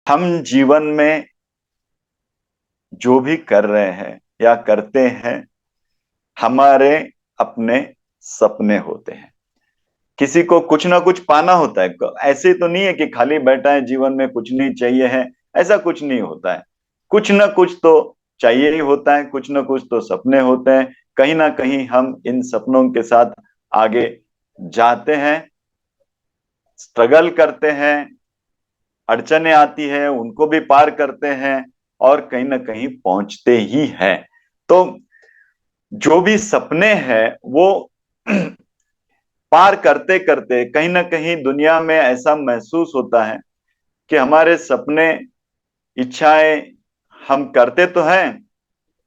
हम जीवन में जो भी कर रहे हैं या करते हैं, हमारे अपने सपने होते हैं। किसी को कुछ ना कुछ पाना होता है। ऐसे तो नहीं है कि खाली बैठा है जीवन में कुछ नहीं चाहिए है, ऐसा कुछ नहीं होता है। कुछ ना कुछ तो चाहिए ही होता है, कुछ ना कुछ तो सपने होते हैं। कहीं ना कहीं हम इन सपनों के साथ आगे जाते हैं, स्ट्रगल करते हैं, अड़चने आती है उनको भी पार करते हैं और कहीं ना कहीं पहुंचते ही हैं। तो जो भी सपने हैं वो पार करते करते कहीं ना कहीं दुनिया में ऐसा महसूस होता है कि हमारे सपने, इच्छाएं हम करते तो हैं,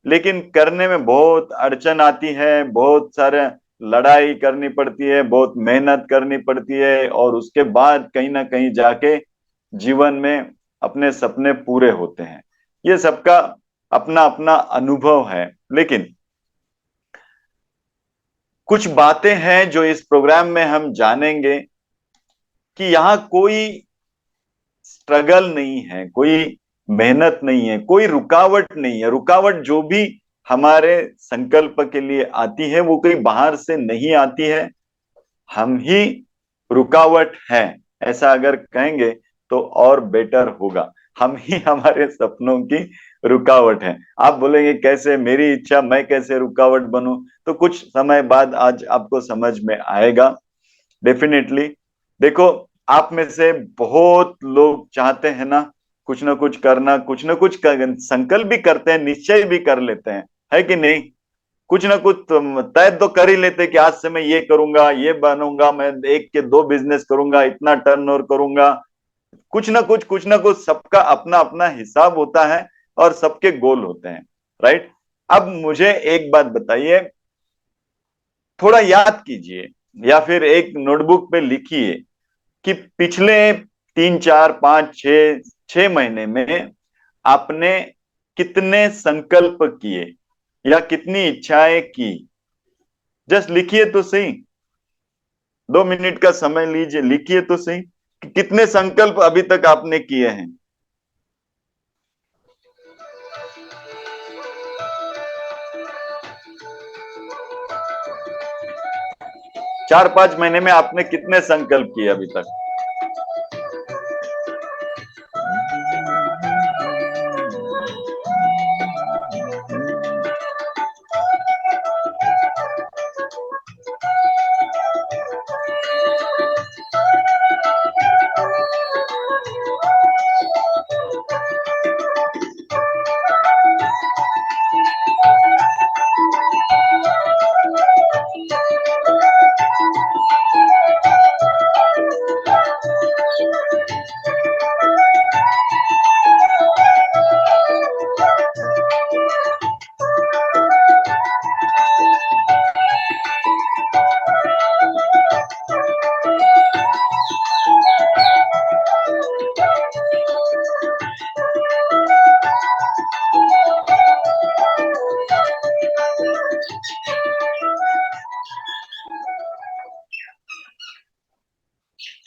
लेकिन करने में बहुत अड़चन आती है, बहुत सारे लड़ाई करनी पड़ती है, बहुत मेहनत करनी पड़ती है, और उसके बाद कहीं ना कहीं जाके जीवन में अपने सपने पूरे होते हैं। ये सबका अपना अपना अनुभव है। लेकिन कुछ बातें हैं जो इस प्रोग्राम में हम जानेंगे कि यहाँ कोई स्ट्रगल नहीं है, कोई मेहनत नहीं है, कोई रुकावट नहीं है। रुकावट जो भी हमारे संकल्प के लिए आती है वो कोई बाहर से नहीं आती है, हम ही रुकावट है। ऐसा अगर कहेंगे तो और बेटर होगा। हम ही हमारे सपनों की रुकावट है। आप बोलेंगे कैसे, मेरी इच्छा मैं कैसे रुकावट बनूं? तो कुछ समय बाद आज आपको समझ में आएगा, डेफिनेटली। देखो, आप में से बहुत लोग चाहते हैं ना कुछ करना, कुछ ना कुछ संकल्प भी करते हैं, निश्चय भी कर लेते हैं, है कि नहीं? कुछ ना कुछ तय तो कर ही लेते हैं कि आज से मैं ये करूंगा, ये बनूंगा, मैं एक के दो बिजनेस करूंगा, इतना टर्नओवर करूंगा। कुछ ना कुछ सबका अपना अपना हिसाब होता है और सबके गोल होते हैं, राइट? अब मुझे एक बात बताइए, थोड़ा याद कीजिए या फिर एक नोटबुक पे लिखिए कि पिछले 3 4 5 6 6 महीने में आपने कितने संकल्प किए या कितनी इच्छाएं की। जस्ट लिखिए तो सही, 2 मिनट का समय लीजिए, लिखिए तो सही कि कितने संकल्प अभी तक आपने किए हैं। 4 5 महीने में आपने कितने संकल्प किए अभी तक?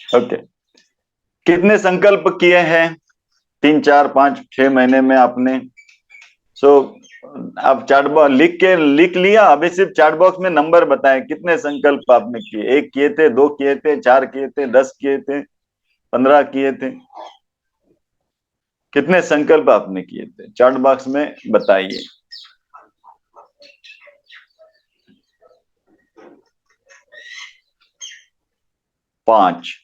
ओके, कितने संकल्प किए हैं 3 4 5 6 महीने में आपने? सो आप चार्ट बॉक्स लिख लिया? अभी सिर्फ चार्ट बॉक्स में नंबर बताएं, कितने संकल्प आपने किए? 1 किए थे, 2 किए थे, 4 किए थे, 10 किए थे, 15 किए थे? कितने संकल्प आपने किए थे चार्ट बॉक्स में बताइए। 5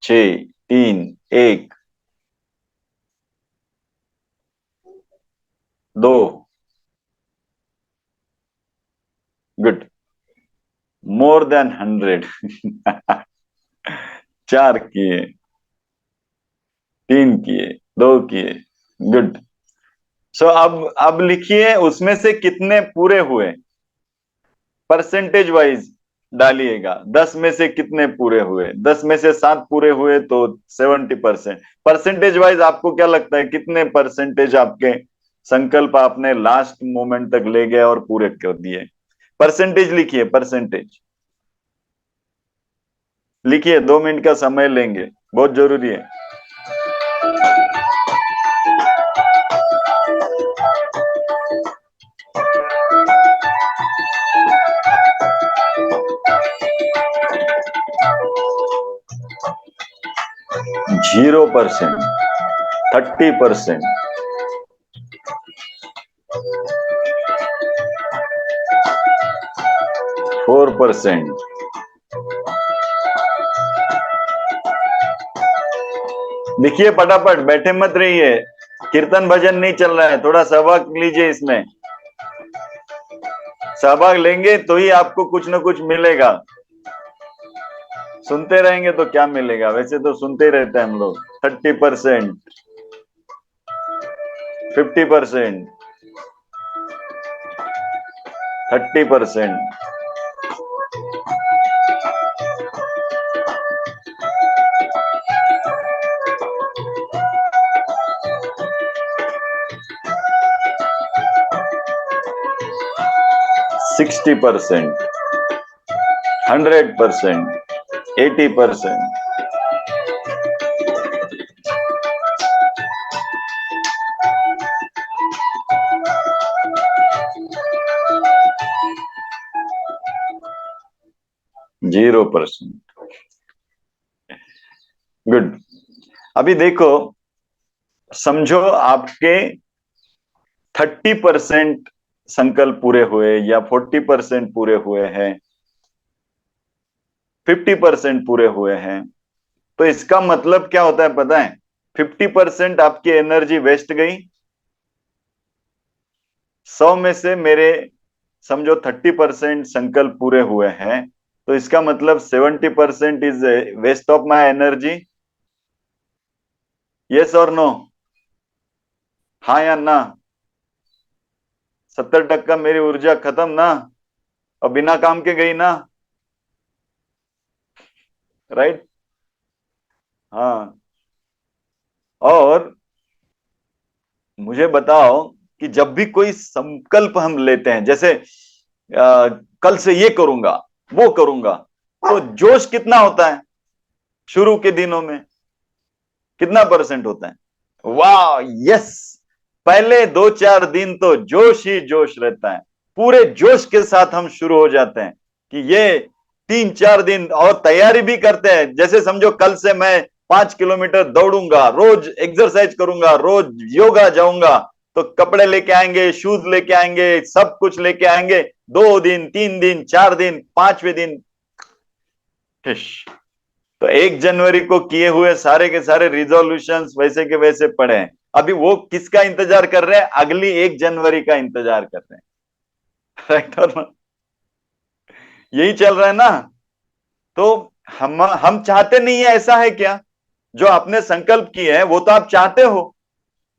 6 3 1 2। Good, more than 100। 4 किए, 3 किए, 2 किए। गुड। सो अब लिखिए उसमें से कितने पूरे हुए, परसेंटेज वाइज डालिएगा। 10 में से कितने पूरे हुए? 10 में से 7 पूरे हुए तो 70%। परसेंटेज वाइज आपको क्या लगता है कितने परसेंटेज आपके संकल्प आपने लास्ट मोमेंट तक ले गए और पूरे कर दिए? परसेंटेज लिखिए, परसेंटेज लिखिए, 2 मिनट का समय लेंगे। बहुत जरूरी है। Zero percent, 30%, 4%। देखिए फटाफट, बैठे मत रहिए, कीर्तन भजन नहीं चल रहा है, थोड़ा सहभाग लीजिए इसमें। सहभाग लेंगे तो ही आपको कुछ ना कुछ मिलेगा, सुनते रहेंगे तो क्या मिलेगा, वैसे तो सुनते ही रहते हैं हम लोग। 30%, 50%, 30%, 60%, 100%, 80%। 0%। गुड। अभी देखो, समझो आपके 30% संकल्प पूरे हुए या 40% पूरे हुए हैं, 50% पूरे हुए हैं, तो इसका मतलब क्या होता है पता है? 50% आपकी एनर्जी वेस्ट गई। 100 में से मेरे समझो 30% संकल्प पूरे हुए हैं, तो इसका मतलब 70% is waste of my energy. Yes और नो? हाँ या ना? 70% मेरी ऊर्जा खत्म ना, और बिना काम के गई ना? राइट। हाँ। और मुझे बताओ कि जब भी कोई संकल्प हम लेते हैं, जैसे कल से ये करूंगा, वो करूंगा, तो जोश कितना होता है शुरू के दिनों में? कितना परसेंट होता है? वाह, यस। पहले 2-4 दिन तो जोश ही जोश रहता है, पूरे जोश के साथ हम शुरू हो जाते हैं कि ये 3-4 दिन, और तैयारी भी करते हैं, जैसे समझो कल से मैं 5 किलोमीटर दौड़ूंगा, रोज एक्सरसाइज करूंगा, रोज योगा जाऊंगा, तो कपड़े लेके आएंगे, शूज लेके आएंगे, सब कुछ लेके आएंगे। 2 दिन, 3 दिन, 4 दिन, 5वें दिन फिश। तो 1 जनवरी को किए हुए सारे के सारे रिजोल्यूशंस वैसे के वैसे पड़े हैं। अभी वो किसका इंतजार कर रहे हैं? अगली 1 जनवरी का इंतजार कर रहे हैं। राइट और ना? यही चल रहा है ना? तो हम चाहते नहीं है, ऐसा है क्या? जो आपने संकल्प किए हैं वो तो आप चाहते हो,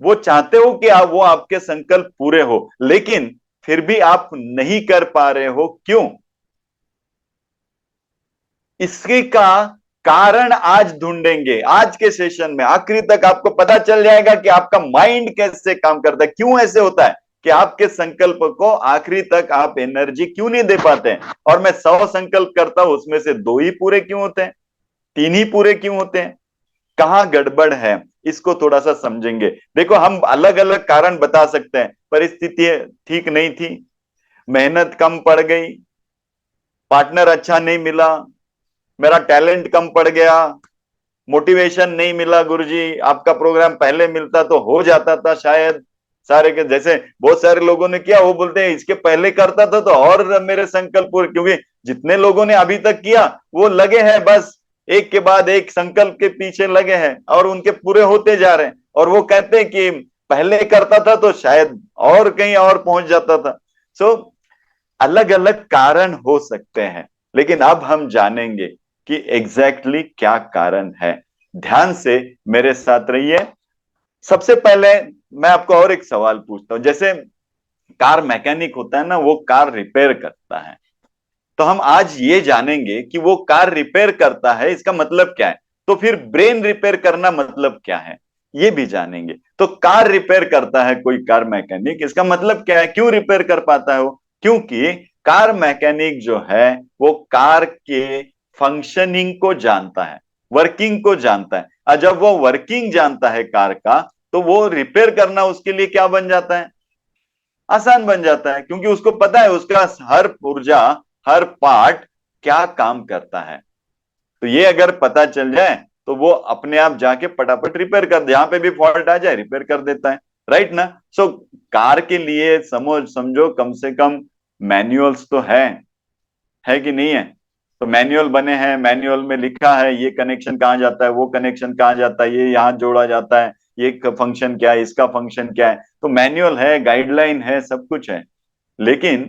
वो चाहते हो कि वो आपके संकल्प पूरे हो, लेकिन फिर भी आप नहीं कर पा रहे हो, क्यों? इसके का कारण आज ढूंढेंगे, आज के सेशन में आखिरी तक आपको पता चल जाएगा कि आपका माइंड कैसे काम करता है, क्यों ऐसे होता है कि आपके संकल्प को आखिरी तक आप एनर्जी क्यों नहीं दे पाते हैं। और मैं 100 संकल्प करता हूं, उसमें से 2 ही पूरे क्यों होते हैं, 3 ही पूरे क्यों होते हैं? कहां गड़बड़ है, इसको थोड़ा सा समझेंगे। देखो, हम अलग अलग कारण बता सकते हैं, परिस्थिति ठीक नहीं थी, मेहनत कम पड़ गई, पार्टनर अच्छा नहीं मिला, मेरा टैलेंट कम पड़ गया, मोटिवेशन नहीं मिला, गुरुजी आपका प्रोग्राम पहले मिलता तो हो जाता था शायद। सारे के जैसे बहुत सारे लोगों ने किया, वो बोलते हैं इसके पहले करता था तो और मेरे संकल्प पूरे, क्योंकि जितने लोगों ने अभी तक किया वो लगे हैं बस एक के बाद एक संकल्प के पीछे लगे हैं, और उनके पूरे होते जा रहे हैं, और वो कहते हैं कि पहले करता था तो शायद और कहीं और पहुंच जाता था। सो अलग अलग कारण हो सकते हैं, लेकिन अब हम जानेंगे कि एग्जैक्टली क्या कारण है। ध्यान से मेरे साथ रहिए। सबसे पहले मैं आपको और एक सवाल पूछता हूं, जैसे कार मैकेनिक होता है ना, वो कार रिपेयर करता है, तो हम आज ये जानेंगे कि वो कार रिपेयर करता है, इसका मतलब क्या है। तो फिर ब्रेन रिपेयर करना मतलब क्या है, ये भी जानेंगे। तो कार रिपेयर करता है कोई कार मैकेनिक, इसका मतलब क्या है, क्यों रिपेयर कर पाता है वो? क्योंकि कार मैकेनिक जो है वो कार के फंक्शनिंग को जानता है, वर्किंग को जानता है। और जब वो वर्किंग जानता है कार का, तो वो रिपेयर करना उसके लिए क्या बन जाता है, आसान बन जाता है, क्योंकि उसको पता है उसका हर पुर्जा, हर पार्ट क्या काम करता है। तो ये अगर पता चल जाए तो वो अपने आप जाके फटाफट रिपेयर कर दे, जहां पे भी फॉल्ट आ जाए रिपेयर कर देता है। राइट ना? सो कार के लिए समझो कम से कम मैनुअल्स तो है कि नहीं है? तो मैनुअल बने हैं, मैनुअल में लिखा है ये कनेक्शन कहाँ जाता है, वो कनेक्शन कहाँ जाता है, ये यहाँ जोड़ा जाता है, ये फंक्शन क्या है, इसका फंक्शन क्या है। तो मैनुअल है, गाइडलाइन है, सब कुछ है। लेकिन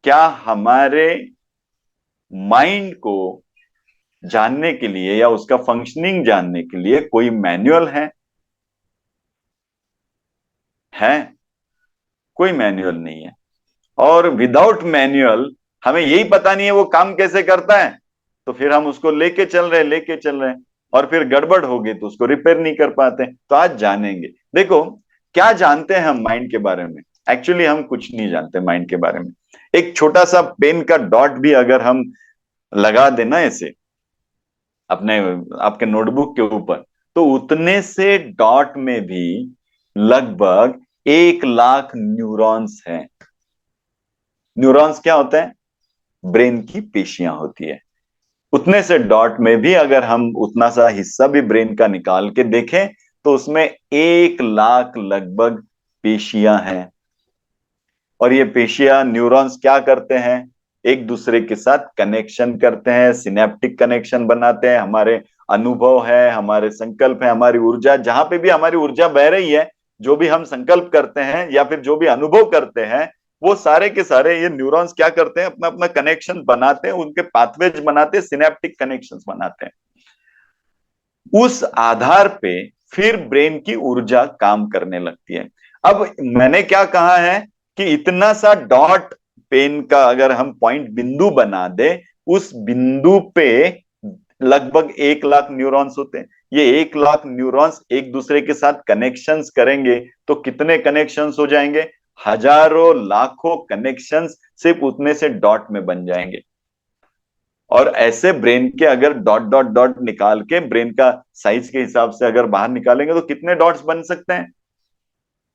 क्या हमारे माइंड को जानने के लिए या उसका फंक्शनिंग जानने के लिए कोई मैनुअल है? कोई मैनुअल नहीं है। और विदाउट मैनुअल हमें यही पता नहीं है वो काम कैसे करता है, तो फिर हम उसको लेके चल रहे हैं और फिर गड़बड़ होगी तो उसको रिपेयर नहीं कर पाते। तो आज जानेंगे। देखो, क्या जानते हैं हम माइंड के बारे में? एक्चुअली हम कुछ नहीं जानते माइंड के बारे में। एक छोटा सा पेन का डॉट भी अगर हम लगा देना ऐसे अपने आपके नोटबुक के ऊपर, तो उतने से डॉट में भी लगभग 1 लाख न्यूरॉन्स हैं। न्यूरॉन्स क्या होते हैं? ब्रेन की पेशियां होती है। उतने से डॉट में भी अगर हम उतना सा हिस्सा भी ब्रेन का निकाल के देखें, तो उसमें 1 लाख लगभग पेशियां हैं। और ये पेशियां, न्यूरॉन्स क्या करते हैं? एक दूसरे के साथ कनेक्शन करते हैं, सिनेप्टिक कनेक्शन बनाते हैं। हमारे अनुभव है, हमारे संकल्प है, हमारी ऊर्जा, जहां पे भी हमारी ऊर्जा बह रही है, जो भी हम संकल्प करते हैं या फिर जो भी अनुभव करते हैं, वो सारे के सारे ये न्यूरॉन्स क्या करते हैं? अपना अपना कनेक्शन बनाते हैं, उनके पाथवेज बनाते हैं, सिनेप्टिक कनेक्शंस बनाते हैं। उस आधार पे फिर ब्रेन की ऊर्जा काम करने लगती है। अब मैंने क्या कहा है कि इतना सा डॉट पेन का अगर हम पॉइंट बिंदु बना दे, उस बिंदु पे लगभग 1 लाख न्यूरॉन्स होते हैं। ये 1 लाख न्यूरॉन्स एक दूसरे के साथ कनेक्शंस करेंगे तो कितने कनेक्शंस हो जाएंगे? हजारों लाखों कनेक्शंस सिर्फ उतने से डॉट में बन जाएंगे। और ऐसे ब्रेन के अगर डॉट डॉट डॉट निकाल के ब्रेन का साइज के हिसाब से अगर बाहर निकालेंगे तो कितने डॉट्स बन सकते हैं?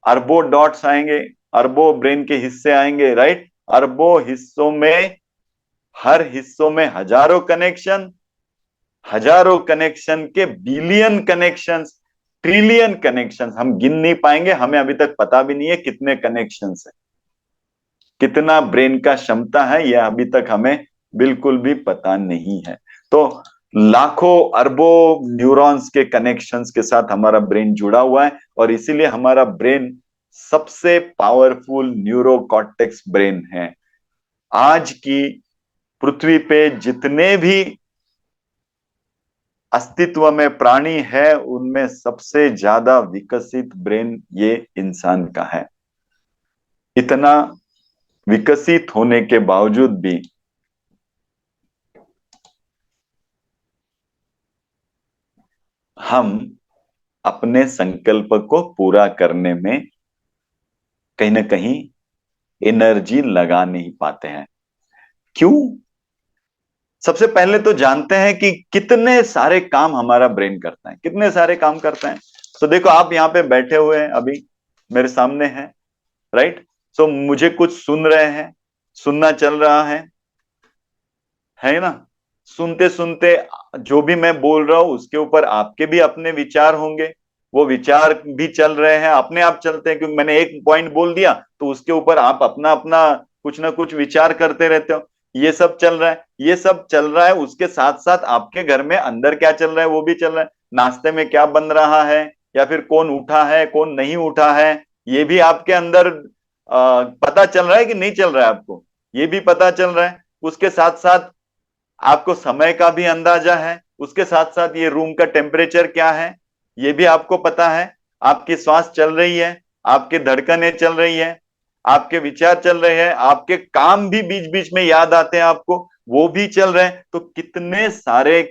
अरबों डॉट्स आएंगे, अरबों ब्रेन के हिस्से आएंगे। राइट? अरबों हिस्सों में, हर हिस्सों में हजारों कनेक्शन के बिलियन कनेक्शंस, ट्रिलियन कनेक्शंस। हम गिन नहीं पाएंगे, हमें अभी तक पता भी नहीं है कितने कनेक्शंस है, कितना ब्रेन का क्षमता है, यह अभी तक हमें बिल्कुल भी पता नहीं है। तो लाखों अरबों न्यूरॉन्स के कनेक्शंस के साथ हमारा ब्रेन जुड़ा हुआ है, और इसीलिए हमारा ब्रेन सबसे पावरफुल न्यूरो कॉर्टेक्स ब्रेन है। आज की पृथ्वी पे जितने भी अस्तित्व में प्राणी है, उनमें सबसे ज्यादा विकसित ब्रेन ये इंसान का है। इतना विकसित होने के बावजूद भी हम अपने संकल्प को पूरा करने में कहीं ना कहीं एनर्जी लगा नहीं पाते हैं। क्यों? सबसे पहले तो जानते हैं कि कितने सारे काम हमारा ब्रेन करता है, कितने सारे काम करता है। तो देखो, आप यहाँ पे बैठे हुए हैं, अभी मेरे सामने हैं। राइट? सो मुझे कुछ सुन रहे हैं, सुनना चल रहा है ना? सुनते सुनते जो भी मैं बोल रहा हूं उसके ऊपर आपके भी अपने विचार होंगे। वो विचार भी चल रहे हैं, अपने आप चलते हैं, क्योंकि मैंने एक पॉइंट बोल दिया तो उसके ऊपर आप अपना अपना कुछ ना कुछ विचार करते रहते हो। ये सब चल रहा है, ये सब चल रहा है। उसके साथ साथ आपके घर में अंदर क्या चल रहा है वो भी चल रहा है। नाश्ते में क्या बन रहा है, या फिर कौन उठा है कौन नहीं उठा है, ये भी आपके अंदर पता चल रहा है कि नहीं चल रहा है आपको? ये भी पता चल रहा है। उसके साथ साथ आपको समय का भी अंदाजा है। उसके साथ साथ ये रूम का टेम्परेचर क्या है, ये भी आपको पता है। आपकी श्वास चल रही है, आपकी धड़कनें चल रही है, आपके विचार चल रहे हैं, आपके काम भी बीच बीच में याद आते हैं आपको, वो भी चल रहे हैं। तो कितने सारे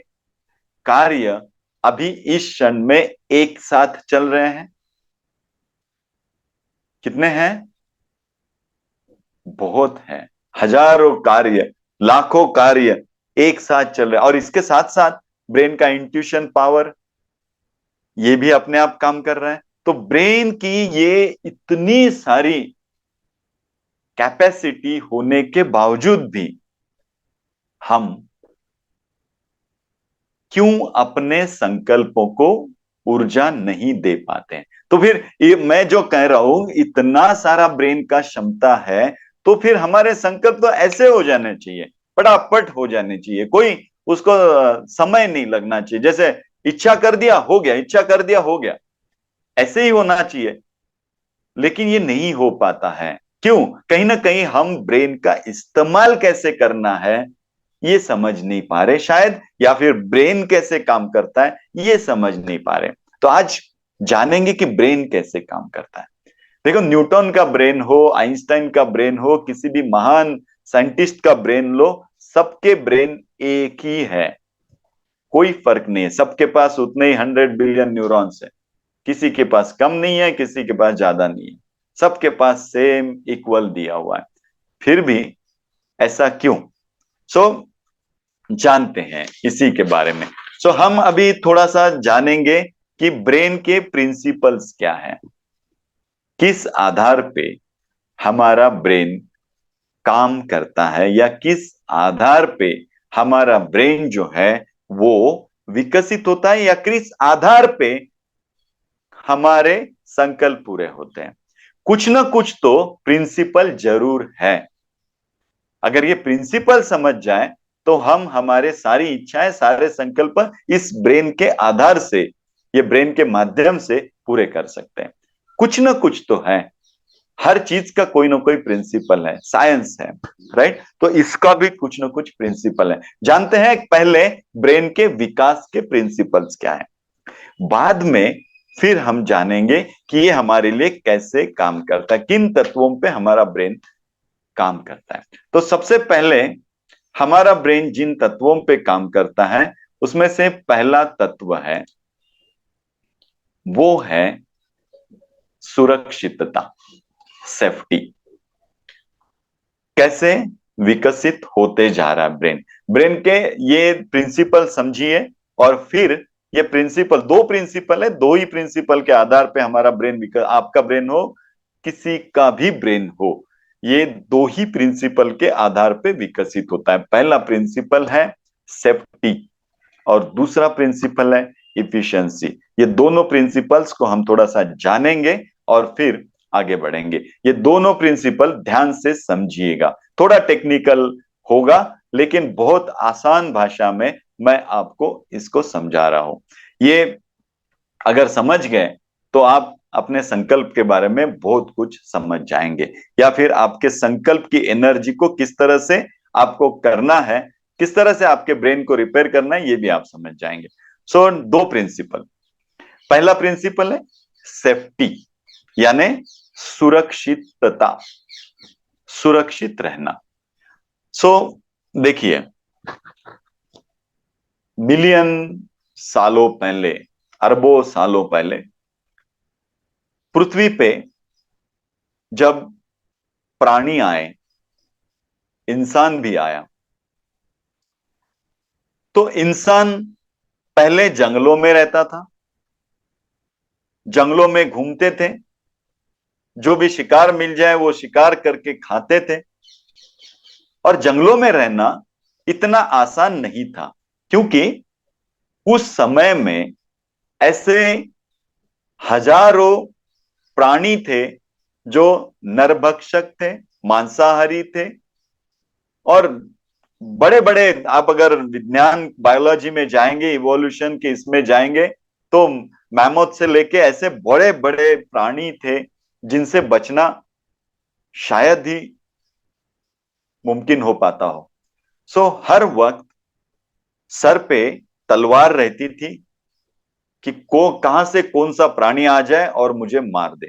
कार्य अभी इस क्षण में एक साथ चल रहे हैं? कितने हैं? बहुत हैं। हजारों कार्य, लाखों कार्य एक साथ चल रहे हैं। और इसके साथ साथ ब्रेन का इंट्यूशन पावर ये भी अपने आप काम कर रहा है। तो ब्रेन की ये इतनी सारी कैपेसिटी होने के बावजूद भी हम क्यों अपने संकल्पों को ऊर्जा नहीं दे पाते हैं? तो फिर ये मैं जो कह रहा हूं, इतना सारा ब्रेन का क्षमता है, तो फिर हमारे संकल्प तो ऐसे हो जाने चाहिए, फटाफट हो जाने चाहिए, कोई उसको समय नहीं लगना चाहिए। जैसे इच्छा कर दिया हो गया, इच्छा कर दिया हो गया, ऐसे ही होना चाहिए। लेकिन ये नहीं हो पाता है। क्यों? कहीं ना कहीं हम ब्रेन का इस्तेमाल कैसे करना है ये समझ नहीं पा रहे शायद, या फिर ब्रेन कैसे काम करता है ये समझ नहीं पा रहे। तो आज जानेंगे कि ब्रेन कैसे काम करता है। देखो, न्यूटन का ब्रेन हो, आइंस्टाइन का ब्रेन हो, किसी भी महान साइंटिस्ट का ब्रेन लो, सबके ब्रेन एक ही है, कोई फर्क नहीं है। सबके पास उतने ही 100 बिलियन न्यूरॉन्स है, किसी के पास कम नहीं है, किसी के पास ज्यादा नहीं है, सबके पास सेम इक्वल दिया हुआ है। फिर भी ऐसा क्यों? सो जानते हैं इसी के बारे में। सो हम अभी थोड़ा सा जानेंगे कि ब्रेन के प्रिंसिपल्स क्या हैं, किस आधार पे हमारा ब्रेन काम करता है, या किस आधार पे हमारा ब्रेन जो है वो विकसित होता है, या किस आधार पे हमारे संकल्प पूरे होते हैं। कुछ ना कुछ तो प्रिंसिपल जरूर है। अगर ये प्रिंसिपल समझ जाए तो हम हमारे सारी इच्छाएं, सारे संकल्प इस ब्रेन के आधार से, ये ब्रेन के माध्यम से पूरे कर सकते हैं। कुछ ना कुछ तो है, हर चीज का कोई ना कोई प्रिंसिपल है, साइंस है, राइट? तो इसका भी कुछ ना कुछ प्रिंसिपल है। जानते हैं पहले ब्रेन के विकास के प्रिंसिपल्स क्या है, बाद में फिर हम जानेंगे कि ये हमारे लिए कैसे काम करता है, किन तत्वों पे हमारा ब्रेन काम करता है। तो सबसे पहले हमारा ब्रेन जिन तत्वों पे काम करता है उसमें से पहला तत्व है, वो है सुरक्षितता, सेफ्टी। कैसे विकसित होते जा रहा है ब्रेन? ब्रेन के ये प्रिंसिपल समझिए, और फिर ये प्रिंसिपल, दो प्रिंसिपल है, दो ही प्रिंसिपल के आधार पे हमारा ब्रेन आपका ब्रेन हो, किसी का भी ब्रेन हो, ये दो ही प्रिंसिपल के आधार पे विकसित होता है। पहला प्रिंसिपल है सेफ्टी, और दूसरा प्रिंसिपल है इफिशियंसी। ये दोनों प्रिंसिपल्स को हम थोड़ा सा जानेंगे और फिर आगे बढ़ेंगे। ये दोनों प्रिंसिपल ध्यान से समझिएगा, थोड़ा टेक्निकल होगा लेकिन बहुत आसान भाषा में मैं आपको इसको समझा रहा हूं। ये अगर समझ गए तो आप अपने संकल्प के बारे में बहुत कुछ समझ जाएंगे, या फिर आपके संकल्प की एनर्जी को किस तरह से आपको करना है, किस तरह से आपके ब्रेन को रिपेयर करना है, ये भी आप समझ जाएंगे। सो दो प्रिंसिपल, पहला प्रिंसिपल है सेफ्टी, यानी सुरक्षितता, सुरक्षित रहना। सो देखिए, मिलियन सालों पहले, अरबों सालों पहले पृथ्वी पे जब प्राणी आए, इंसान भी आया, तो इंसान पहले जंगलों में रहता था, जंगलों में घूमते थे, जो भी शिकार मिल जाए वो शिकार करके खाते थे। और जंगलों में रहना इतना आसान नहीं था, क्योंकि उस समय में ऐसे हजारों प्राणी थे जो नरभक्षक थे, मांसाहारी थे, और बड़े बड़े, आप अगर विज्ञान बायोलॉजी में जाएंगे, इवोल्यूशन के इसमें जाएंगे, तो मैमोथ से लेके ऐसे बड़े बड़े प्राणी थे जिनसे बचना शायद ही मुमकिन हो पाता हो। सो हर वक्त सर पे तलवार रहती थी कि को कहां से कौन सा प्राणी आ जाए और मुझे मार दे।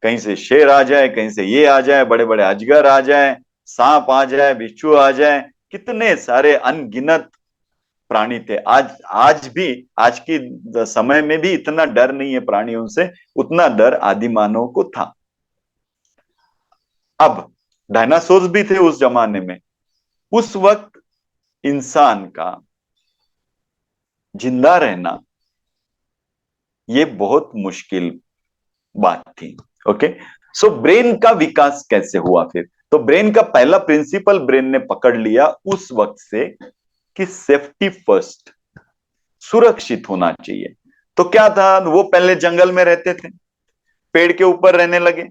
कहीं से शेर आ जाए, कहीं से ये आ जाए, बड़े बड़े अजगर आ जाए, सांप आ जाए, बिच्छू आ जाए, कितने सारे अनगिनत प्राणी थे। आज आज भी, आज की समय में भी इतना डर नहीं है प्राणियों से, उतना डर आदि मानव को था। अब डायनासोर भी थे उस जमाने में। उस वक्त इंसान का जिंदा रहना ये बहुत मुश्किल बात थी। ओके। सो ब्रेन का विकास कैसे हुआ फिर? तो ब्रेन का पहला प्रिंसिपल ब्रेन ने पकड़ लिया उस वक्त से कि सेफ्टी फर्स्ट, सुरक्षित होना चाहिए। तो क्या था, वो पहले जंगल में रहते थे, पेड़ के ऊपर रहने लगे।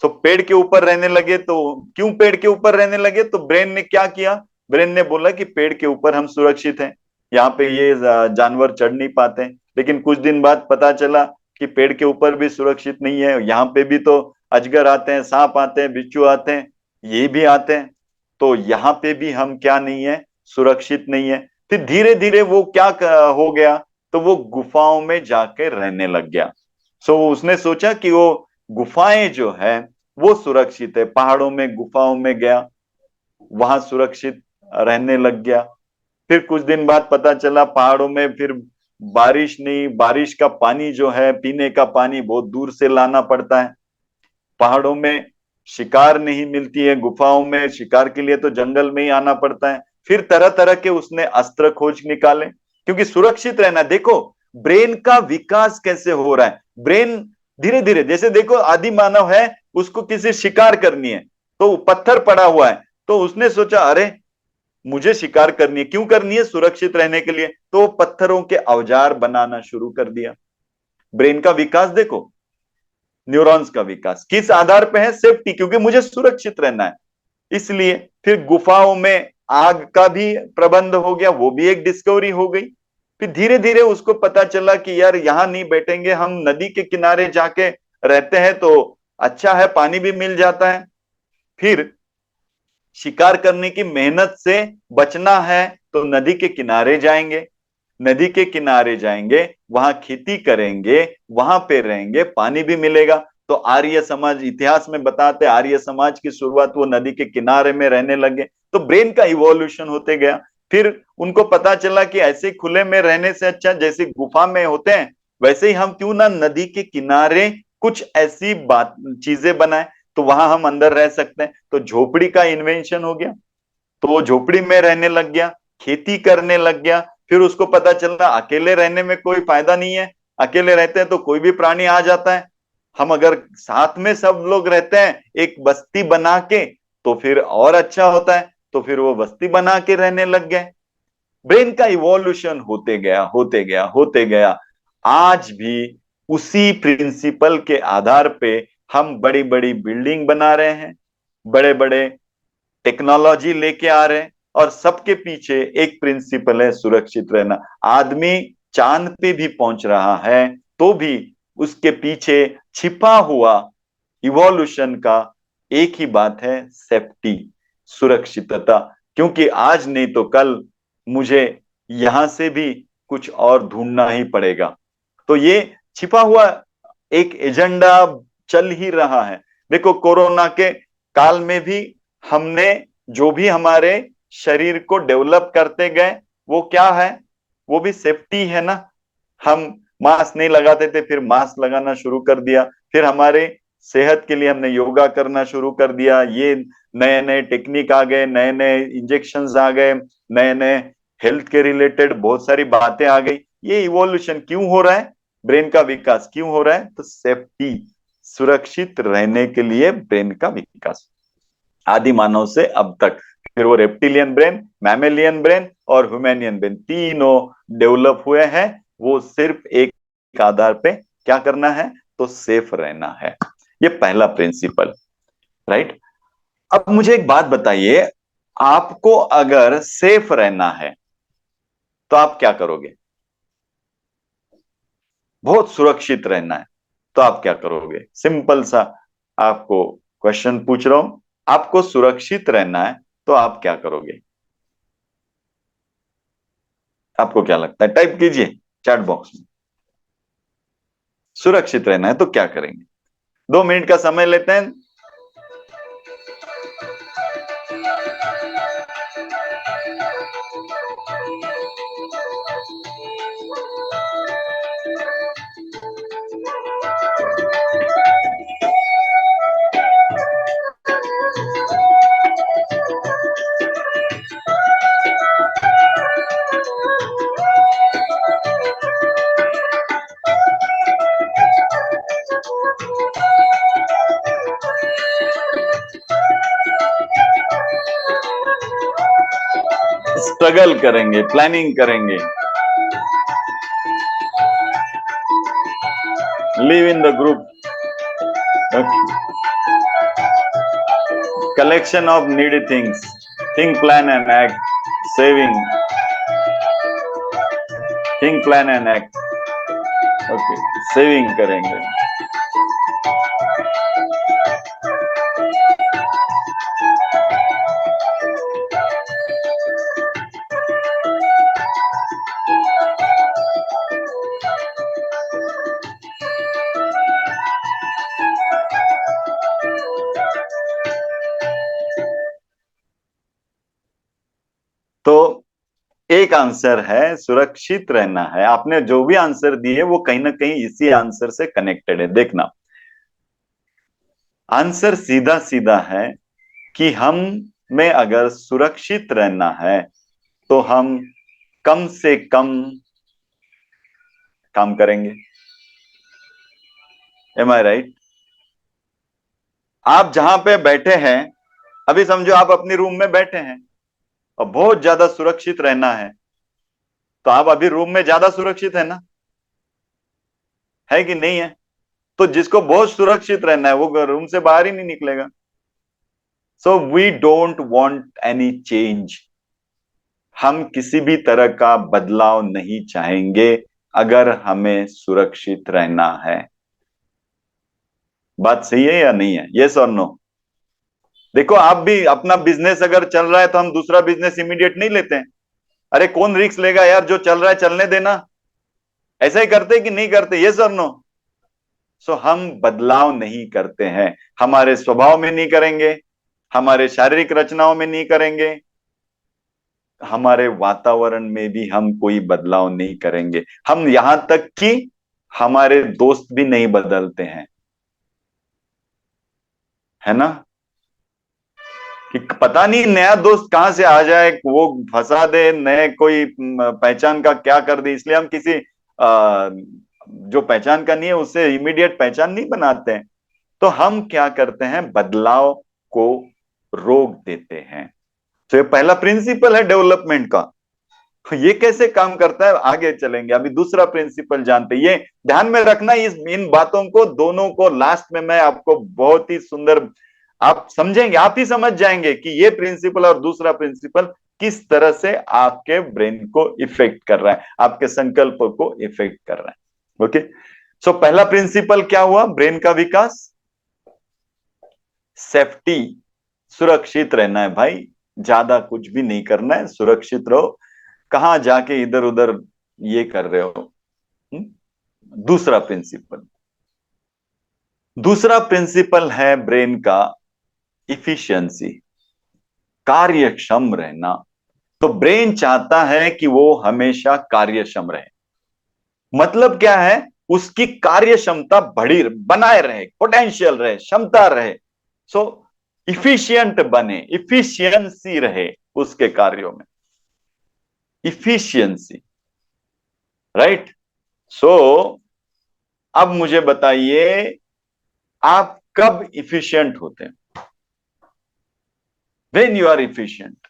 तो पेड़ के ऊपर रहने लगे तो क्यों पेड़ के ऊपर रहने लगे? तो ब्रेन ने क्या किया, ब्रेन ने बोला कि पेड़ के ऊपर हम सुरक्षित हैं, यहाँ पे ये जानवर चढ़ नहीं पाते। लेकिन कुछ दिन बाद पता चला कि पेड़ के ऊपर भी सुरक्षित नहीं है, यहाँ पे भी तो अजगर आते हैं, सांप आते हैं, बिच्छू आते हैं, ये भी आते हैं, तो यहाँ पे भी हम क्या नहीं है, सुरक्षित नहीं है। फिर धीरे धीरे वो क्या हो गया, तो वो गुफाओं में जाके रहने लग गया। सो उसने सोचा कि वो गुफाएं जो है वो सुरक्षित है, पहाड़ों में गुफाओं में गया, वहां सुरक्षित रहने लग गया। फिर कुछ दिन बाद पता चला पहाड़ों में फिर बारिश नहीं, बारिश का पानी जो है, पीने का पानी बहुत दूर से लाना पड़ता है। पहाड़ों में शिकार नहीं मिलती है, गुफाओं में शिकार के लिए तो जंगल में ही आना पड़ता है। फिर तरह तरह के उसने अस्त्र खोज निकाले, क्योंकि सुरक्षित रहना। देखो ब्रेन का विकास कैसे हो रहा है, ब्रेन धीरे धीरे, जैसे देखो आदि मानव है, उसको किसी शिकार करनी है, तो पत्थर पड़ा हुआ है, तो उसने सोचा अरे मुझे शिकार करनी है, क्यों करनी है, सुरक्षित रहने के लिए, तो पत्थरों के औजार बनाना शुरू कर दिया। ब्रेन का विकास देखो, न्यूरॉन्स का विकास किस आधार पे है, सेफ्टी, क्योंकि मुझे सुरक्षित रहना है, इसलिए। फिर गुफाओं में आग का भी प्रबंध हो गया, वो भी एक डिस्कवरी हो गई। फिर धीरे धीरे उसको पता चला कि यार यहां नहीं बैठेंगे, हम नदी के किनारे जाके रहते हैं तो अच्छा है, पानी भी मिल जाता है। फिर शिकार करने की मेहनत से बचना है तो नदी के किनारे जाएंगे, नदी के किनारे जाएंगे, वहां खेती करेंगे, वहां पे रहेंगे, पानी भी मिलेगा। तो आर्य समाज, इतिहास में बताते आर्य समाज की शुरुआत वो नदी के किनारे में रहने लगे। तो ब्रेन का इवोल्यूशन होते गया। फिर उनको पता चला कि ऐसे खुले में रहने से अच्छा जैसे गुफा में होते हैं, वैसे ही हम क्यों ना नदी के किनारे कुछ ऐसी बात चीजें बनाए, तो वहां हम अंदर रह सकते हैं। तो झोपड़ी का इन्वेंशन हो गया, तो वो झोपड़ी में रहने लग गया, खेती करने लग गया। फिर उसको पता चला अकेले रहने में कोई फायदा नहीं है, अकेले रहते हैं तो कोई भी प्राणी आ जाता है, हम अगर साथ में सब लोग रहते हैं एक बस्ती बना के तो फिर और अच्छा होता है। तो फिर वो बस्ती बना के रहने लग गए। ब्रेन का इवोल्यूशन होते गया, होते गया, होते गया। आज भी उसी प्रिंसिपल के आधार पे हम बड़ी बड़ी बिल्डिंग बना रहे हैं, बड़े बड़े टेक्नोलॉजी लेके आ रहे हैं, और सबके पीछे एक प्रिंसिपल है, सुरक्षित रहना। आदमी चांद पे भी पहुंच रहा है तो भी उसके पीछे छिपा हुआ इवोल्यूशन का एक ही बात है, सेफ्टी, सुरक्षितता। क्योंकि आज नहीं तो कल मुझे यहां से भी कुछ और ढूंढना ही पड़ेगा। तो ये छिपा हुआ एक एजेंडा चल ही रहा है। देखो कोरोना के काल में भी हमने जो भी हमारे शरीर को डेवलप करते गए, वो क्या है, वो भी सेफ्टी है ना। हम मास्क नहीं लगाते थे, फिर मास्क लगाना शुरू कर दिया। फिर हमारे सेहत के लिए हमने योगा करना शुरू कर दिया, ये नए नए टेक्निक आ गए, नए नए इंजेक्शंस आ गए, नए नए हेल्थ के रिलेटेड बहुत सारी बातें आ गई। ये इवोल्यूशन क्यों हो रहा है, ब्रेन का विकास क्यों हो रहा है, तो सेफ्टी, सुरक्षित रहने के लिए ब्रेन का विकास आदि मानव से अब तक। फिर वो रेप्टिलियन ब्रेन, मैमेलियन ब्रेन और ह्यूमैनियन ब्रेन तीनों डेवलप हुए हैं, वो सिर्फ एक आधार पे, क्या करना है, तो सेफ रहना है। ये पहला प्रिंसिपल, राइट। अब मुझे एक बात बताइए, आपको अगर सेफ रहना है तो आप क्या करोगे? बहुत सुरक्षित रहना है तो आप क्या करोगे? सिंपल सा आपको क्वेश्चन पूछ रहा हूं, आपको सुरक्षित रहना है तो आप क्या करोगे? आपको क्या लगता है, टाइप कीजिए चैट बॉक्स में। सुरक्षित रहना है तो क्या करेंगे? 2 मिनट का समय लेते हैं। स्ट्रगल करेंगे, प्लानिंग करेंगे। Live in the group, collection of needy things, think, plan and act, saving, think, plan and act, okay, saving करेंगे। तो एक आंसर है सुरक्षित रहना है। आपने जो भी आंसर दिए वो कहीं ना कहीं इसी आंसर से कनेक्टेड है। देखना, आंसर सीधा सीधा है कि हम में अगर सुरक्षित रहना है तो हम कम से कम काम करेंगे। एम आई राइट? आप जहां पे बैठे हैं, अभी समझो आप अपनी रूम में बैठे हैं और बहुत ज्यादा सुरक्षित रहना है, तो आप अभी रूम में ज्यादा सुरक्षित है ना, है कि नहीं है? तो जिसको बहुत सुरक्षित रहना है वो रूम से बाहर ही नहीं निकलेगा। So we don't want any change. हम किसी भी तरह का बदलाव नहीं चाहेंगे अगर हमें सुरक्षित रहना है। बात सही है या नहीं है? यस और नो? देखो, आप भी अपना बिजनेस अगर चल रहा है तो हम दूसरा बिजनेस इमीडिएट नहीं लेते हैं। अरे कौन रिस्क लेगा यार, जो चल रहा है चलने देना। ऐसा ही करते कि नहीं करते? यस और नो? सो हम बदलाव नहीं करते हैं, हमारे स्वभाव में नहीं करेंगे, हमारे शारीरिक रचनाओं में नहीं करेंगे, हमारे वातावरण में भी हम कोई बदलाव नहीं करेंगे। हम यहां तक कि हमारे दोस्त भी नहीं बदलते हैं, है ना? कि पता नहीं नया दोस्त कहां से आ जाए, वो फंसा दे, नए कोई पहचान का क्या कर दे, इसलिए हम किसी जो पहचान का नहीं है उससे इमीडिएट पहचान नहीं बनाते हैं। तो हम क्या करते हैं, बदलाव को रोक देते हैं। तो ये पहला प्रिंसिपल है डेवलपमेंट का। तो ये कैसे काम करता है आगे चलेंगे। अभी दूसरा प्रिंसिपल जानते हैं, ये ध्यान में रखना। इन बातों को दोनों को लास्ट में मैं आपको बहुत ही सुंदर, आप समझेंगे, आप ही समझ जाएंगे कि ये प्रिंसिपल और दूसरा प्रिंसिपल किस तरह से आपके ब्रेन को इफेक्ट कर रहा है, आपके संकल्प को इफेक्ट कर रहा है। ओके, सो पहला प्रिंसिपल क्या हुआ, ब्रेन का विकास, सेफ्टी, सुरक्षित रहना है भाई, ज्यादा कुछ भी नहीं करना है, सुरक्षित रहो। कहां जाके इधर उधर ये कर रहे हो। दूसरा प्रिंसिपल, दूसरा प्रिंसिपल है ब्रेन का इफिशियंसी, कार्यक्षम रहना। तो ब्रेन चाहता है कि वो हमेशा कार्यक्षम रहे। मतलब क्या है, उसकी कार्य क्षमता बढ़ी बनाए रहे, पोटेंशियल रहे, क्षमता रहे। सो इफिशियंट बने, इफिशियंसी रहे उसके कार्यों में, इफिशियंसी, राइट? सो अब मुझे बताइए, आप कब इफिशियंट होते हैं? When you are efficient.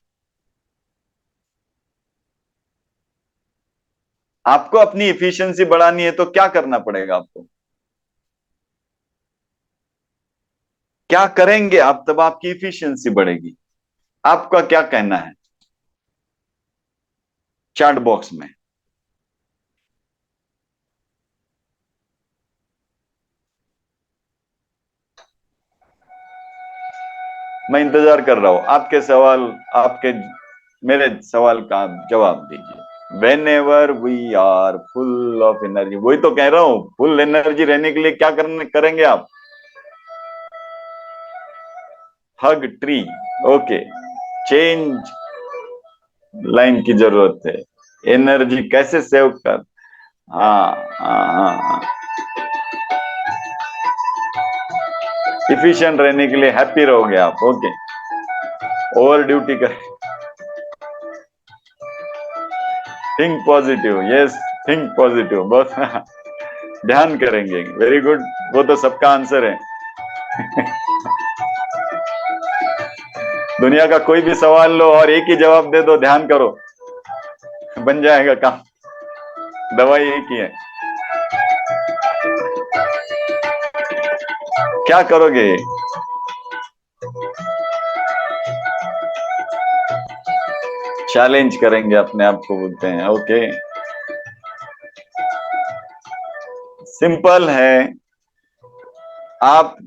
आपको अपनी इफिशियंसी बढ़ानी है तो क्या करना पड़ेगा आपको? क्या करेंगे आप, तब आपकी इफिशियंसी बढ़ेगी? आपका क्या कहना है चैट बॉक्स में? मैं इंतजार कर रहा हूं आपके सवाल, आपके मेरे सवाल का जवाब दीजिए। Whenever we are full of energy, वही तो कह रहा हूं, फुल एनर्जी रहने के लिए क्या करने करेंगे आप? हग ट्री, ओके, चेंज लाइन की जरूरत है। एनर्जी कैसे सेव कर, हाँ हाँ हाँ हाँ, इफिशिएंट रहने के लिए हैप्पी रहोगे आप। ओके, ओवर ड्यूटी कर, think positive, yes, think positive, बहुत ध्यान करेंगे, वेरी गुड, वो तो सबका आंसर है। दुनिया का कोई भी सवाल लो और एक ही जवाब दे दो, ध्यान करो। बन जाएगा काम। दवाई एक ही है। क्या करोगे? चैलेंज करेंगे अपने आप को बोलते हैं। ओके, सिंपल है। आप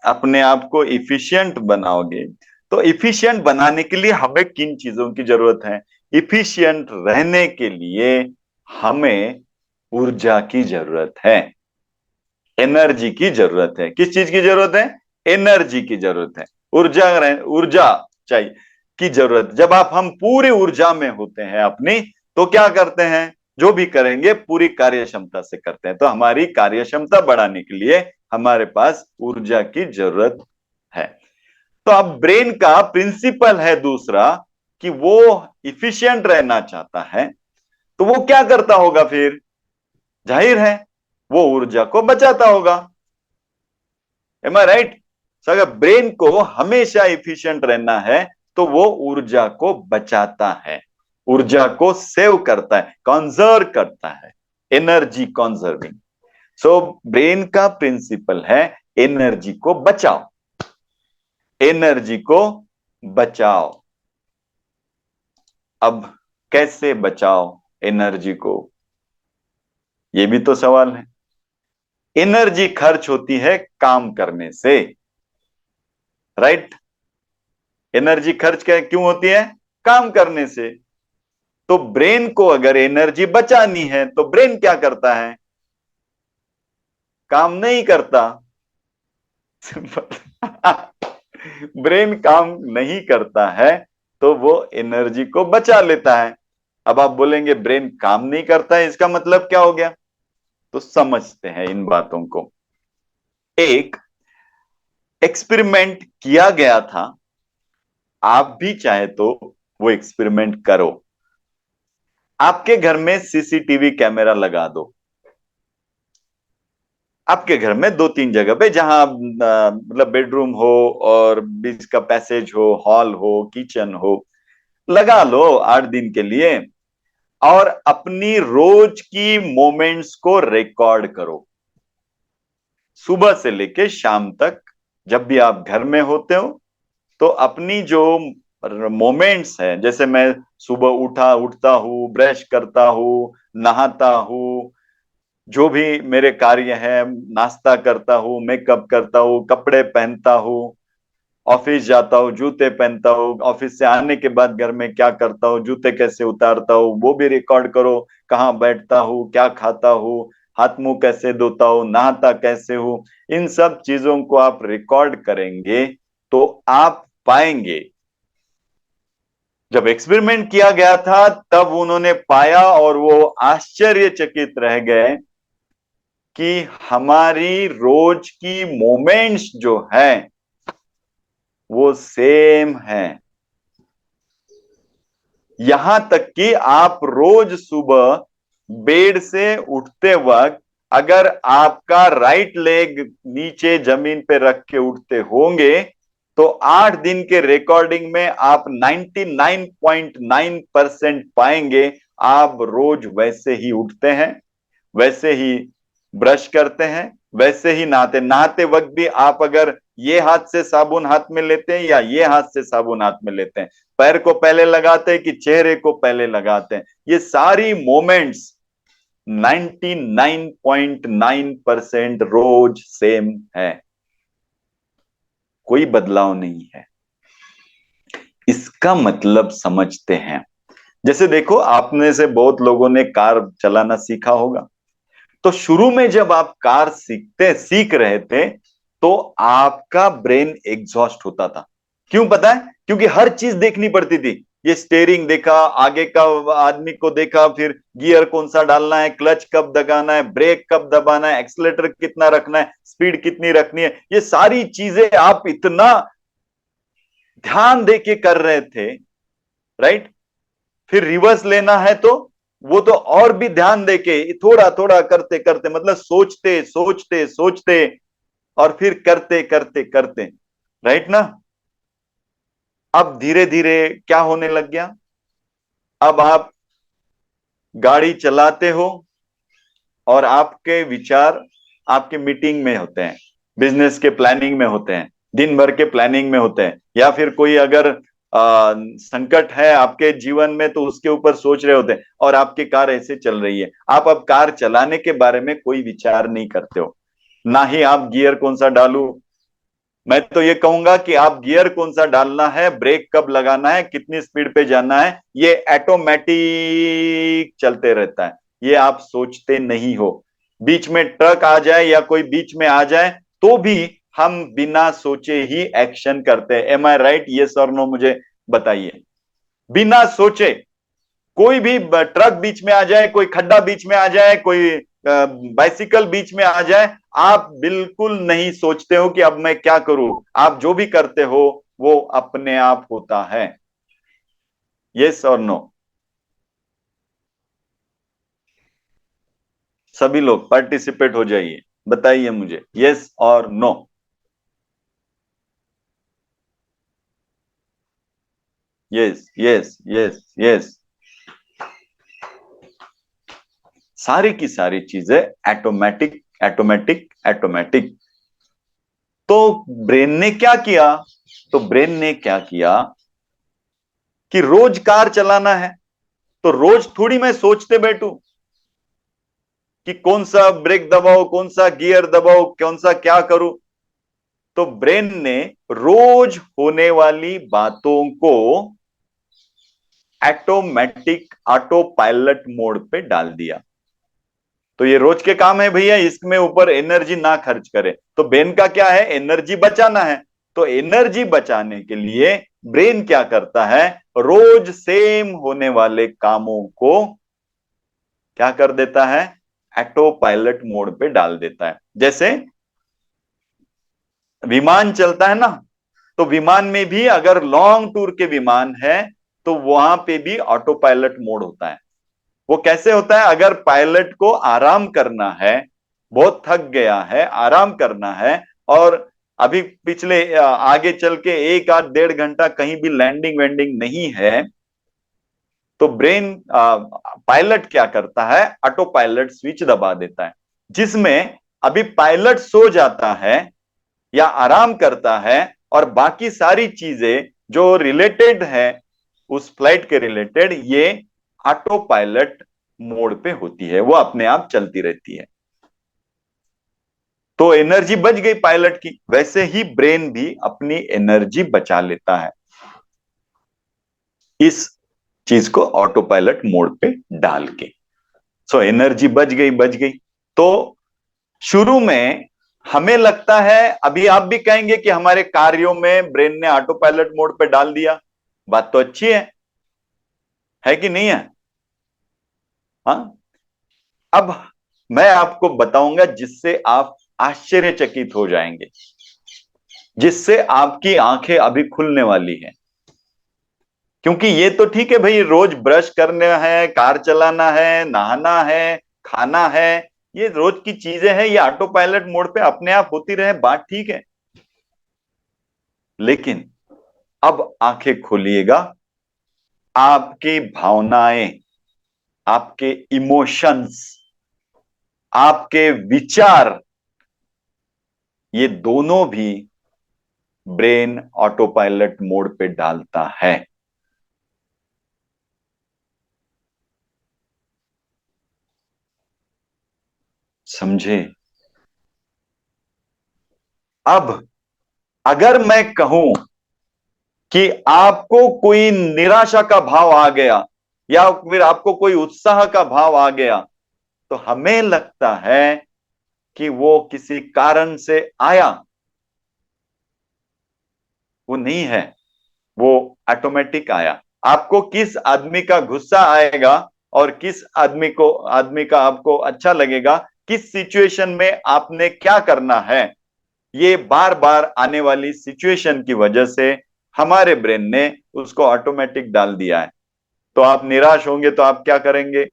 अपने आप को इफिशिएंट बनाओगे तो इफिशिएंट बनाने के लिए हमें किन चीजों की जरूरत है? इफिशिएंट रहने के लिए हमें ऊर्जा की जरूरत है, एनर्जी की जरूरत है। किस चीज की जरूरत है? एनर्जी की जरूरत है। ऊर्जा ऊर्जा चाहिए की जरूरत। जब हम पूरी ऊर्जा में होते हैं अपनी, तो क्या करते हैं? जो भी करेंगे पूरी कार्य क्षमता से करते हैं। तो हमारी कार्य क्षमता बढ़ाने के लिए हमारे पास ऊर्जा की जरूरत है। तो अब ब्रेन का प्रिंसिपल है दूसरा, कि वो इफिशिएंट रहना चाहता है। तो वो क्या करता होगा फिर? जाहिर है वो ऊर्जा को बचाता होगा। एम आई राइट? अगर ब्रेन को हमेशा इफिशिएंट रहना है तो वो ऊर्जा को बचाता है, ऊर्जा को सेव करता है, कंजर्व करता है, एनर्जी कंजर्विंग। सो ब्रेन का प्रिंसिपल है एनर्जी को बचाओ, एनर्जी को बचाओ। अब कैसे बचाओ एनर्जी को? ये भी तो सवाल है। एनर्जी खर्च होती है काम करने से, राइट? एनर्जी खर्च क्यों होती है? काम करने से। तो ब्रेन को अगर एनर्जी बचानी है तो ब्रेन क्या करता है? काम नहीं करता। ब्रेन काम नहीं करता है तो वो एनर्जी को बचा लेता है। अब आप बोलेंगे ब्रेन काम नहीं करता है, इसका मतलब क्या हो गया? तो समझते हैं इन बातों को। एक एक्सपेरिमेंट किया गया था, आप भी चाहे तो वो एक्सपेरिमेंट करो। आपके घर में सीसीटीवी कैमरा लगा दो, आपके घर में दो तीन जगह पे, जहां मतलब बेडरूम हो और बीच का पैसेज हो, हॉल हो, किचन हो, लगा लो 8 दिन के लिए। और अपनी रोज की मोमेंट्स को रिकॉर्ड करो, सुबह से लेके शाम तक। जब भी आप घर में होते हो तो अपनी जो मोमेंट्स है, जैसे मैं सुबह उठता हूँ, ब्रश करता हूँ, नहाता हूँ, जो भी मेरे कार्य है, नाश्ता करता हूँ, मेकअप करता हूँ, कपड़े पहनता हूँ, ऑफिस जाता हूँ, जूते पहनता हूँ, ऑफिस से आने के बाद घर में क्या करता हूँ, जूते कैसे उतारता हूँ, वो भी रिकॉर्ड करो। कहाँ बैठता हूँ, क्या खाता हूँ, हाथ मुंह कैसे धोता हूँ, नहाता कैसे हूँ, इन सब चीजों को आप रिकॉर्ड करेंगे तो आप पाएंगे। जब एक्सपेरिमेंट किया गया था तब उन्होंने पाया और वो आश्चर्यचकित रह गए कि हमारी रोज की मोमेंट्स जो है वो सेम है। यहां तक कि आप रोज सुबह बेड से उठते वक्त अगर आपका राइट लेग नीचे जमीन पे रख के उठते होंगे तो 8 दिन के रिकॉर्डिंग में आप 99.9% पाएंगे आप रोज वैसे ही उठते हैं, वैसे ही ब्रश करते हैं, वैसे ही नहाते। नहाते वक्त भी आप अगर ये हाथ से साबुन हाथ में लेते हैं या ये हाथ से साबुन हाथ में लेते हैं, पैर को पहले लगाते हैं कि चेहरे को पहले लगाते हैं, ये सारी मोमेंट्स 99.9% रोज सेम है, कोई बदलाव नहीं है। इसका मतलब समझते हैं। जैसे देखो, आपने से बहुत लोगों ने कार चलाना सीखा होगा। तो शुरू में जब आप कार सीख रहे थे तो आपका ब्रेन एग्जॉस्ट होता था। क्यों पता है? क्योंकि हर चीज देखनी पड़ती थी। ये स्टेयरिंग देखा, आगे का आदमी को देखा, फिर गियर कौन सा डालना है, क्लच कब दबाना है, ब्रेक कब दबाना है, एक्सीलेटर कितना रखना है, स्पीड कितनी रखनी है, ये सारी चीजें आप इतना ध्यान दे के कर रहे थे, राइट? फिर रिवर्स लेना है तो वो तो और भी ध्यान देके थोड़ा थोड़ा करते करते, मतलब सोचते सोचते सोचते और फिर करते करते करते, राइट ना? अब धीरे धीरे क्या होने लग गया? अब आप गाड़ी चलाते हो और आपके विचार आपके मीटिंग में होते हैं, बिजनेस के प्लानिंग में होते हैं, दिन भर के प्लानिंग में होते हैं, या फिर कोई अगर संकट है आपके जीवन में तो उसके ऊपर सोच रहे होते हैं, और आपकी कार ऐसे चल रही है। आप अब कार चलाने के बारे में कोई विचार नहीं करते हो, ना ही आप गियर कौन सा डालूं। मैं तो ये कहूंगा कि आप गियर कौन सा डालना है, ब्रेक कब लगाना है, कितनी स्पीड पे जाना है, ये ऑटोमेटिक चलते रहता है, ये आप सोचते नहीं हो। बीच में ट्रक आ जाए या कोई बीच में आ जाए तो भी हम बिना सोचे ही एक्शन करते हैं। एम आई राइट? यस और नो मुझे बताइए। बिना सोचे कोई भी ट्रक बीच में आ जाए, कोई खड्डा बीच में आ जाए, कोई बाइसिकल बीच में आ जाए, आप बिल्कुल नहीं सोचते हो कि अब मैं क्या करूं। आप जो भी करते हो वो अपने आप होता है। यस और नो? सभी लोग पार्टिसिपेट हो जाइए, बताइए मुझे यस और no. Yes yes yes yes. सारी की सारी चीजें ऑटोमेटिक ऑटोमेटिक ऑटोमेटिक। तो ब्रेन ने क्या किया? तो ब्रेन ने क्या किया कि रोज कार चलाना है, तो रोज थोड़ी मैं सोचते बैठूं कि कौन सा ब्रेक दबाओ, कौन सा गियर दबाओ, कौन सा क्या करूं। तो ब्रेन ने रोज होने वाली बातों को ऑटोमेटिक ऑटो पायलट मोड पे डाल दिया। तो ये रोज के काम है भैया, इसमें ऊपर एनर्जी ना खर्च करे। तो ब्रेन का क्या है? एनर्जी बचाना है। तो एनर्जी बचाने के लिए ब्रेन क्या करता है? रोज सेम होने वाले कामों को क्या कर देता है? ऑटो पायलट मोड पे डाल देता है। जैसे विमान चलता है ना, तो विमान में भी अगर लॉन्ग टूर के विमान है तो वहां पे भी ऑटो पायलट मोड होता है। वो कैसे होता है? अगर पायलट को आराम करना है, बहुत थक गया है, आराम करना है, और अभी पिछले आगे चल के एक आध डेढ़ घंटा कहीं भी लैंडिंग वैंडिंग नहीं है, तो ब्रेन पायलट क्या करता है? ऑटो पायलट स्विच दबा देता है, जिसमें अभी पायलट सो जाता है या आराम करता है, और बाकी सारी चीजें जो रिलेटेड है उस फ्लाइट के रिलेटेड, ये ऑटो पायलट मोड पे होती है, वो अपने आप चलती रहती है। तो एनर्जी बच गई पायलट की। वैसे ही ब्रेन भी अपनी एनर्जी बचा लेता है इस चीज को ऑटो पायलट मोड पे डाल के। सो एनर्जी बच गई, बच गई। तो शुरू में हमें लगता है, अभी आप भी कहेंगे कि हमारे कार्यों में ब्रेन ने ऑटो पायलट मोड पे डाल दिया। बात तो अच्छी है कि नहीं है? हाँ। अब मैं आपको बताऊंगा जिससे आप आश्चर्यचकित हो जाएंगे, जिससे आपकी आंखें अभी खुलने वाली हैं। क्योंकि ये तो ठीक है भाई, रोज ब्रश करना है, कार चलाना है, नहाना है, खाना है, ये रोज की चीजें हैं, ये ऑटो पायलट मोड पे अपने आप होती रहे, बात ठीक है। लेकिन अब आंखें खोलिएगा, आपकी भावनाएं, आपके इमोशंस, आपके विचार, ये दोनों भी ब्रेन ऑटो पायलट मोड पे डालता है। समझे? अब अगर मैं कहूं कि आपको कोई निराशा का भाव आ गया या फिर आपको कोई उत्साह का भाव आ गया, तो हमें लगता है कि वो किसी कारण से आया। वो नहीं है, वो ऑटोमेटिक आया। आपको किस आदमी का गुस्सा आएगा और किस आदमी का आपको अच्छा लगेगा, किस सिचुएशन में आपने क्या करना है, ये बार बार आने वाली सिचुएशन की वजह से हमारे ब्रेन ने उसको ऑटोमेटिक डाल दिया है। तो आप निराश होंगे तो आप क्या करेंगे,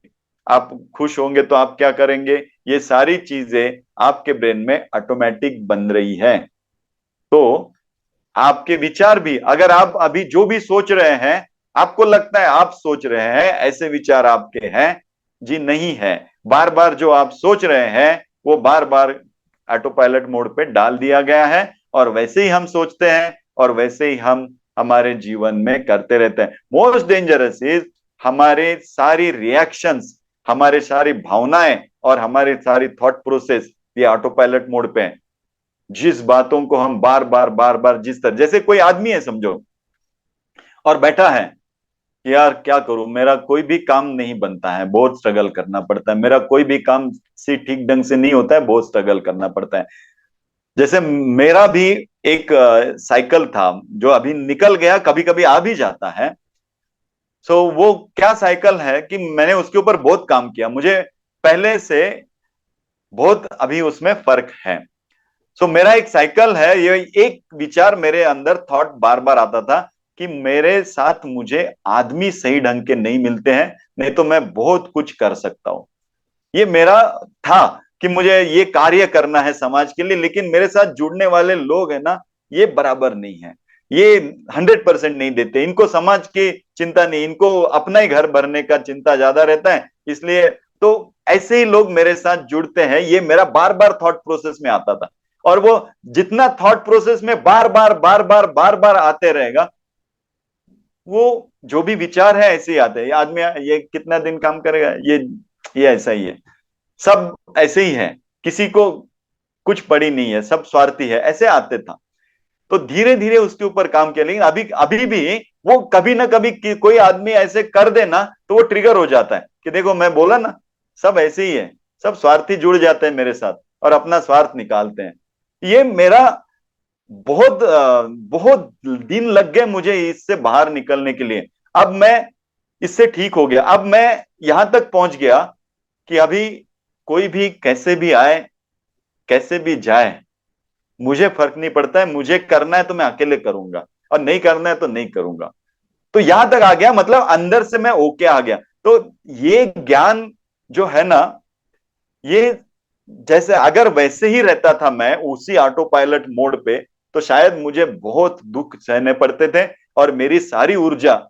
आप खुश होंगे तो आप क्या करेंगे, ये सारी चीजें आपके ब्रेन में ऑटोमेटिक बन रही है। तो आपके विचार भी, अगर आप अभी जो भी सोच रहे हैं, आपको लगता है आप सोच रहे हैं, ऐसे विचार आपके हैं, जी नहीं है। बार बार जो आप सोच रहे हैं वो बार बार ऑटो पायलट मोड पे डाल दिया गया है, और वैसे ही हम सोचते हैं और वैसे ही हम हमारे जीवन में करते रहते हैं। मोस्ट डेंजरस इज हमारे सारी रिएक्शंस, हमारे सारी भावनाएं और हमारी सारी थॉट प्रोसेस ये ऑटो पायलट मोड पे है। जिस बातों को हम बार बार जिस तरह, जैसे कोई आदमी है समझो और बैठा है कि यार क्या करूं, मेरा कोई भी काम नहीं बनता है, बहुत स्ट्रगल करना पड़ता है, मेरा कोई भी काम से ठीक ढंग से नहीं होता है, बहुत स्ट्रगल करना पड़ता है। जैसे मेरा भी एक साइकिल था जो अभी निकल गया, कभी कभी आ भी जाता है। सो वो क्या साइकिल है कि मैंने उसके ऊपर बहुत काम किया, मुझे पहले से बहुत अभी उसमें फर्क है। सो मेरा एक साइकिल है, ये एक विचार मेरे अंदर थॉट बार बार आता था कि मेरे साथ मुझे आदमी सही ढंग के नहीं मिलते हैं, नहीं तो मैं बहुत कुछ कर सकता हूं। ये मेरा था कि मुझे ये कार्य करना है समाज के लिए, लेकिन मेरे साथ जुड़ने वाले लोग है ना, ये बराबर नहीं है, ये 100% नहीं देते, इनको समाज की चिंता नहीं, इनको अपना ही घर भरने का चिंता ज्यादा रहता है, इसलिए तो ऐसे ही लोग मेरे साथ जुड़ते हैं। ये मेरा बार बार थॉट प्रोसेस में आता था, और वो जितना थॉट प्रोसेस में बार बार आते रहेगा, वो जो भी विचार है ऐसे ही आते हैं। ये आदमी ये कितना दिन काम करेगा, ये ऐसा ही है, सब ऐसे ही है, किसी को कुछ पड़ी नहीं है, सब स्वार्थी है, ऐसे आते था। तो धीरे धीरे उसके ऊपर काम किया, लेकिन अभी अभी भी वो कभी ना कभी कोई आदमी ऐसे कर देना तो वो ट्रिगर हो जाता है कि देखो मैं बोला ना, सब ऐसे ही है, सब स्वार्थी जुड़ जाते हैं मेरे साथ और अपना स्वार्थ निकालते हैं। ये मेरा बहुत दिन लग गए मुझे इससे बाहर निकलने के लिए। अब मैं इससे ठीक हो गया, अब मैं यहां तक पहुंच गया कि अभी कोई भी कैसे भी आए, कैसे भी जाए, मुझे फर्क नहीं पड़ता है, मुझे करना है तो मैं अकेले करूंगा, और नहीं करना है तो नहीं करूंगा। तो यहां तक आ गया, मतलब अंदर से मैं ओके आ गया। तो ये ज्ञान जो है ना, ये जैसे अगर वैसे ही रहता था मैं उसी ऑटो पायलट मोड पे, तो शायद मुझे बहुत दुख सहने पड़ते थे और मेरी सारी ऊर्जा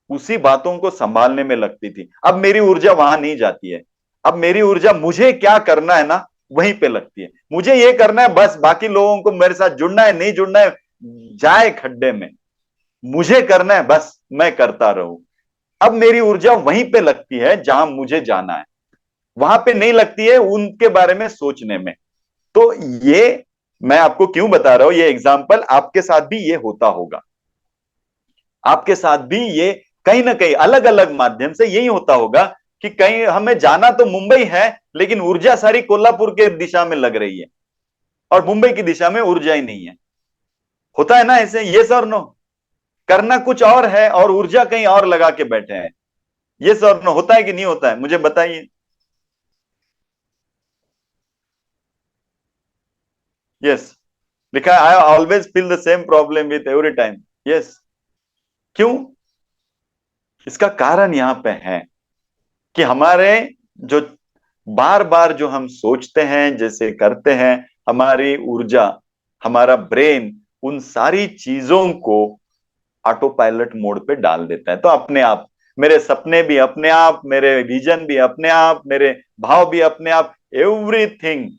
उसी बातों को संभालने में लगती थी। अब मेरी ऊर्जा वहां नहीं जाती है, अब मेरी ऊर्जा मुझे क्या करना है ना वहीं पे लगती है। मुझे ये करना है बस, बाकी लोगों को मेरे साथ जुड़ना है नहीं जुड़ना है, जाए खड्डे में, मुझे करना है बस, मैं करता रहूं। अब मेरी ऊर्जा वहीं पे लगती है जहां मुझे जाना है, वहां पे नहीं लगती है उनके बारे में सोचने में। तो ये मैं आपको क्यों बता रहा हूं, ये एग्जाम्पल आपके साथ भी ये होता होगा, आपके साथ भी ये कहीं ना कहीं अलग अलग माध्यम से यही होता होगा कि कहीं हमें जाना तो मुंबई है, लेकिन ऊर्जा सारी कोल्हापुर के दिशा में लग रही है और मुंबई की दिशा में ऊर्जा ही नहीं है। होता है ना ऐसे, ये सर नो, करना कुछ और है और ऊर्जा कहीं और लगा के बैठे हैं। ये सर नो होता है कि नहीं होता है, मुझे बताइए। यस, लिखा है, I always feel the same problem with every time. Yes, क्यों? इसका कारण यहां पे है कि हमारे जो बार बार जो हम सोचते हैं, जैसे करते हैं, हमारी ऊर्जा, हमारा ब्रेन उन सारी चीजों को ऑटो पायलट मोड पे डाल देता है। तो अपने आप मेरे सपने भी अपने आप, मेरे विजन भी अपने आप, मेरे भाव भी अपने आप, एवरीथिंग।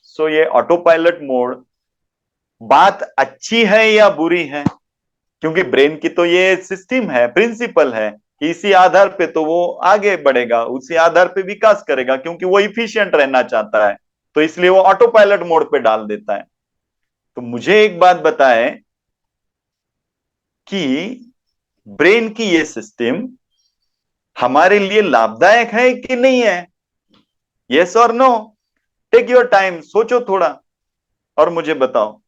सो ये ऑटो पायलट मोड बात अच्छी है या बुरी है? क्योंकि ब्रेन की तो ये सिस्टम है, प्रिंसिपल है कि इसी आधार पे तो वो आगे बढ़ेगा, उसी आधार पे विकास करेगा, क्योंकि वो इफिशिएंट रहना चाहता है, तो इसलिए वो ऑटो पायलट मोड पे डाल देता है। तो मुझे एक बात बताएं कि ब्रेन की ये सिस्टम हमारे लिए लाभदायक है कि नहीं है? यस और नो? टेक योर टाइम, सोचो थोड़ा और मुझे बताओ।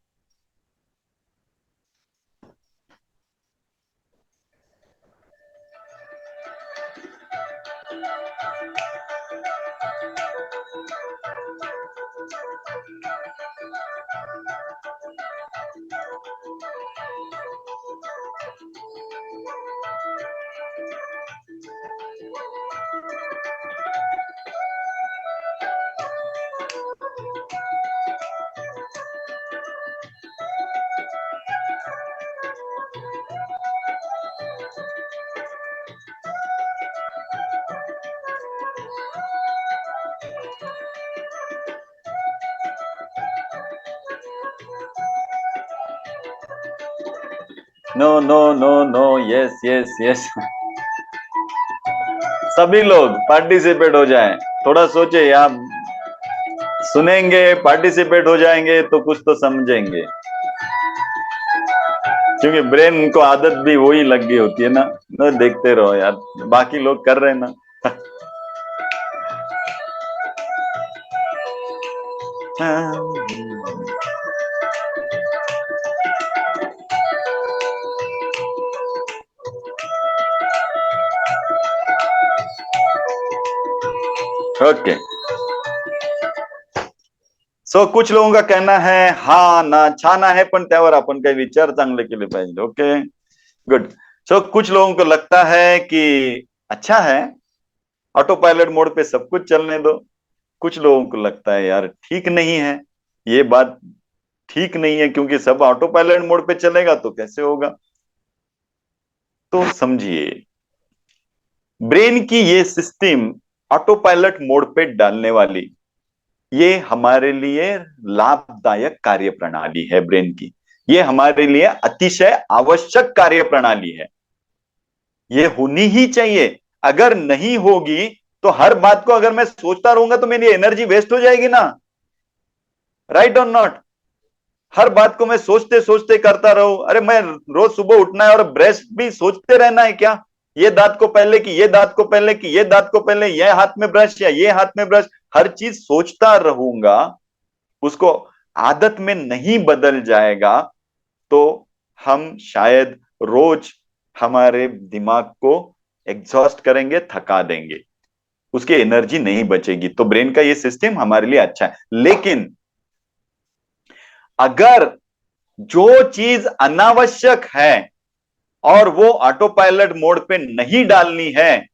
No no no no, yes yes yes. सभी लोग पार्टिसिपेट हो जाएं। थोड़ा सोचे आप, सुनेंगे, पार्टिसिपेट हो जाएंगे तो कुछ तो समझेंगे, क्योंकि ब्रेन को आदत भी वही लग गई होती है ना देखते रहो यार, बाकी लोग कर रहे हैं ना। ओके, सो कुछ लोगों का कहना है हा ना छाना है पण त्यावर आपण काही विचार चांगले केले पाहिजे। Okay, good. सो कुछ लोगों को लगता है कि अच्छा है, ऑटो पायलट मोड पे सब कुछ चलने दो। कुछ लोगों को लगता है यार ठीक नहीं है, ये बात ठीक नहीं है, क्योंकि सब ऑटो पायलट मोड पे चलेगा तो कैसे होगा। तो समझिए, ब्रेन की ये सिस्टम ऑटो पायलट मोड पे डालने वाली, ये हमारे लिए लाभदायक कार्य प्रणाली है ब्रेन की। ये हमारे लिए अतिशय आवश्यक कार्य प्रणाली है, ये होनी ही चाहिए। अगर नहीं होगी तो हर बात को अगर मैं सोचता रहूंगा तो मेरी एनर्जी वेस्ट हो जाएगी ना, राइट और नॉट। हर बात को मैं सोचते सोचते करता रहूं, अरे मैं रोज सुबह उठना है और ब्रश भी सोचते रहना है क्या, ये दांत को पहले कि ये दांत को पहले कि ये दांत को पहले, ये हाथ में ब्रश या ये हाथ में ब्रश, हर चीज सोचता रहूंगा, उसको आदत में नहीं बदल जाएगा तो हम शायद रोज हमारे दिमाग को एग्जॉस्ट करेंगे, थका देंगे, उसकी एनर्जी नहीं बचेगी। तो ब्रेन का ये सिस्टम हमारे लिए अच्छा है, लेकिन अगर जो चीज अनावश्यक है और वो ऑटो पायलट मोड पे नहीं डालनी है,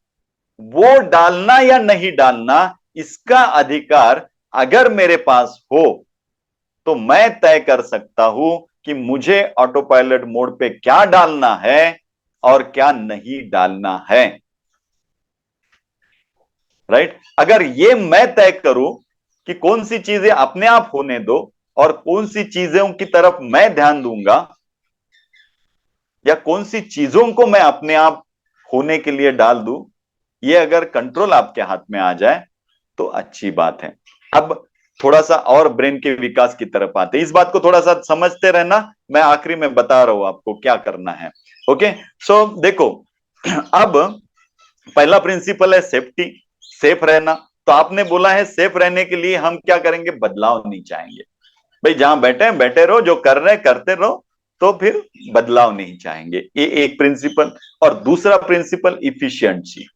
वो डालना या नहीं डालना, इसका अधिकार अगर मेरे पास हो तो मैं तय कर सकता हूं कि मुझे ऑटो पायलट मोड पे क्या डालना है और क्या नहीं डालना है, राइट। अगर ये मैं तय करूं कि कौन सी चीजें अपने आप होने दो और कौन सी चीजों की तरफ मैं ध्यान दूंगा, या कौन सी चीजों को मैं अपने आप होने के लिए डाल दूं, ये अगर कंट्रोल आपके हाथ में आ जाए तो अच्छी बात है। अब थोड़ा सा और ब्रेन के विकास की तरफ आते हैं, इस बात को थोड़ा सा समझते रहना, मैं आखिरी में बता रहा हूं आपको क्या करना है। ओके, सो देखो, अब पहला प्रिंसिपल है सेफ्टी, सेफ रहना। तो आपने बोला है सेफ रहने के लिए हम क्या करेंगे, बदलाव नहीं चाहेंगे। भाई जहां बैठे हैं बैठे रहो, जो कर रहे हैं करते रहो, तो फिर बदलाव नहीं चाहेंगे, ये एक प्रिंसिपल। और दूसरा प्रिंसिपल इफिशियंसी,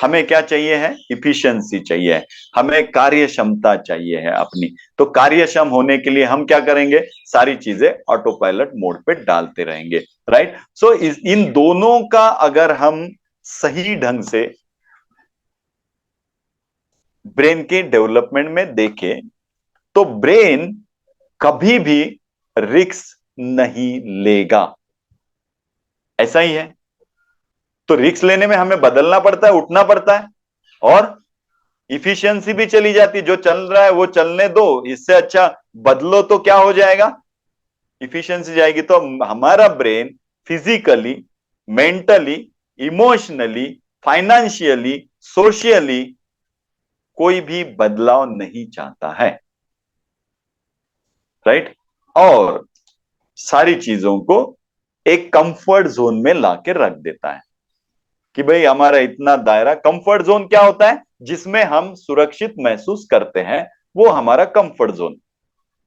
हमें क्या चाहिए है, इफिशियंसी चाहिए है, हमें कार्य क्षमता चाहिए है अपनी। तो कार्यक्षम होने के लिए हम क्या करेंगे, सारी चीजें ऑटो पायलट मोड पे डालते रहेंगे, राइट। सो इन दोनों का अगर हम सही ढंग से ब्रेन के डेवलपमेंट में देखें तो ब्रेन कभी भी रिस्क नहीं लेगा, ऐसा ही है। तो रिस्क लेने में हमें बदलना पड़ता है, उठना पड़ता है, और इफिशियंसी भी चली जाती है। जो चल रहा है वो चलने दो, इससे अच्छा बदलो तो क्या हो जाएगा, इफिशियंसी जाएगी। तो हमारा brain physically, mentally, emotionally, financially, socially कोई भी बदलाव नहीं चाहता है, राइट। और सारी चीजों को एक कंफर्ट जोन में लाके रख देता है कि भाई हमारा इतना दायरा, कंफर्ट जोन क्या होता है, जिसमें हम सुरक्षित महसूस करते हैं, वो हमारा कंफर्ट जोन।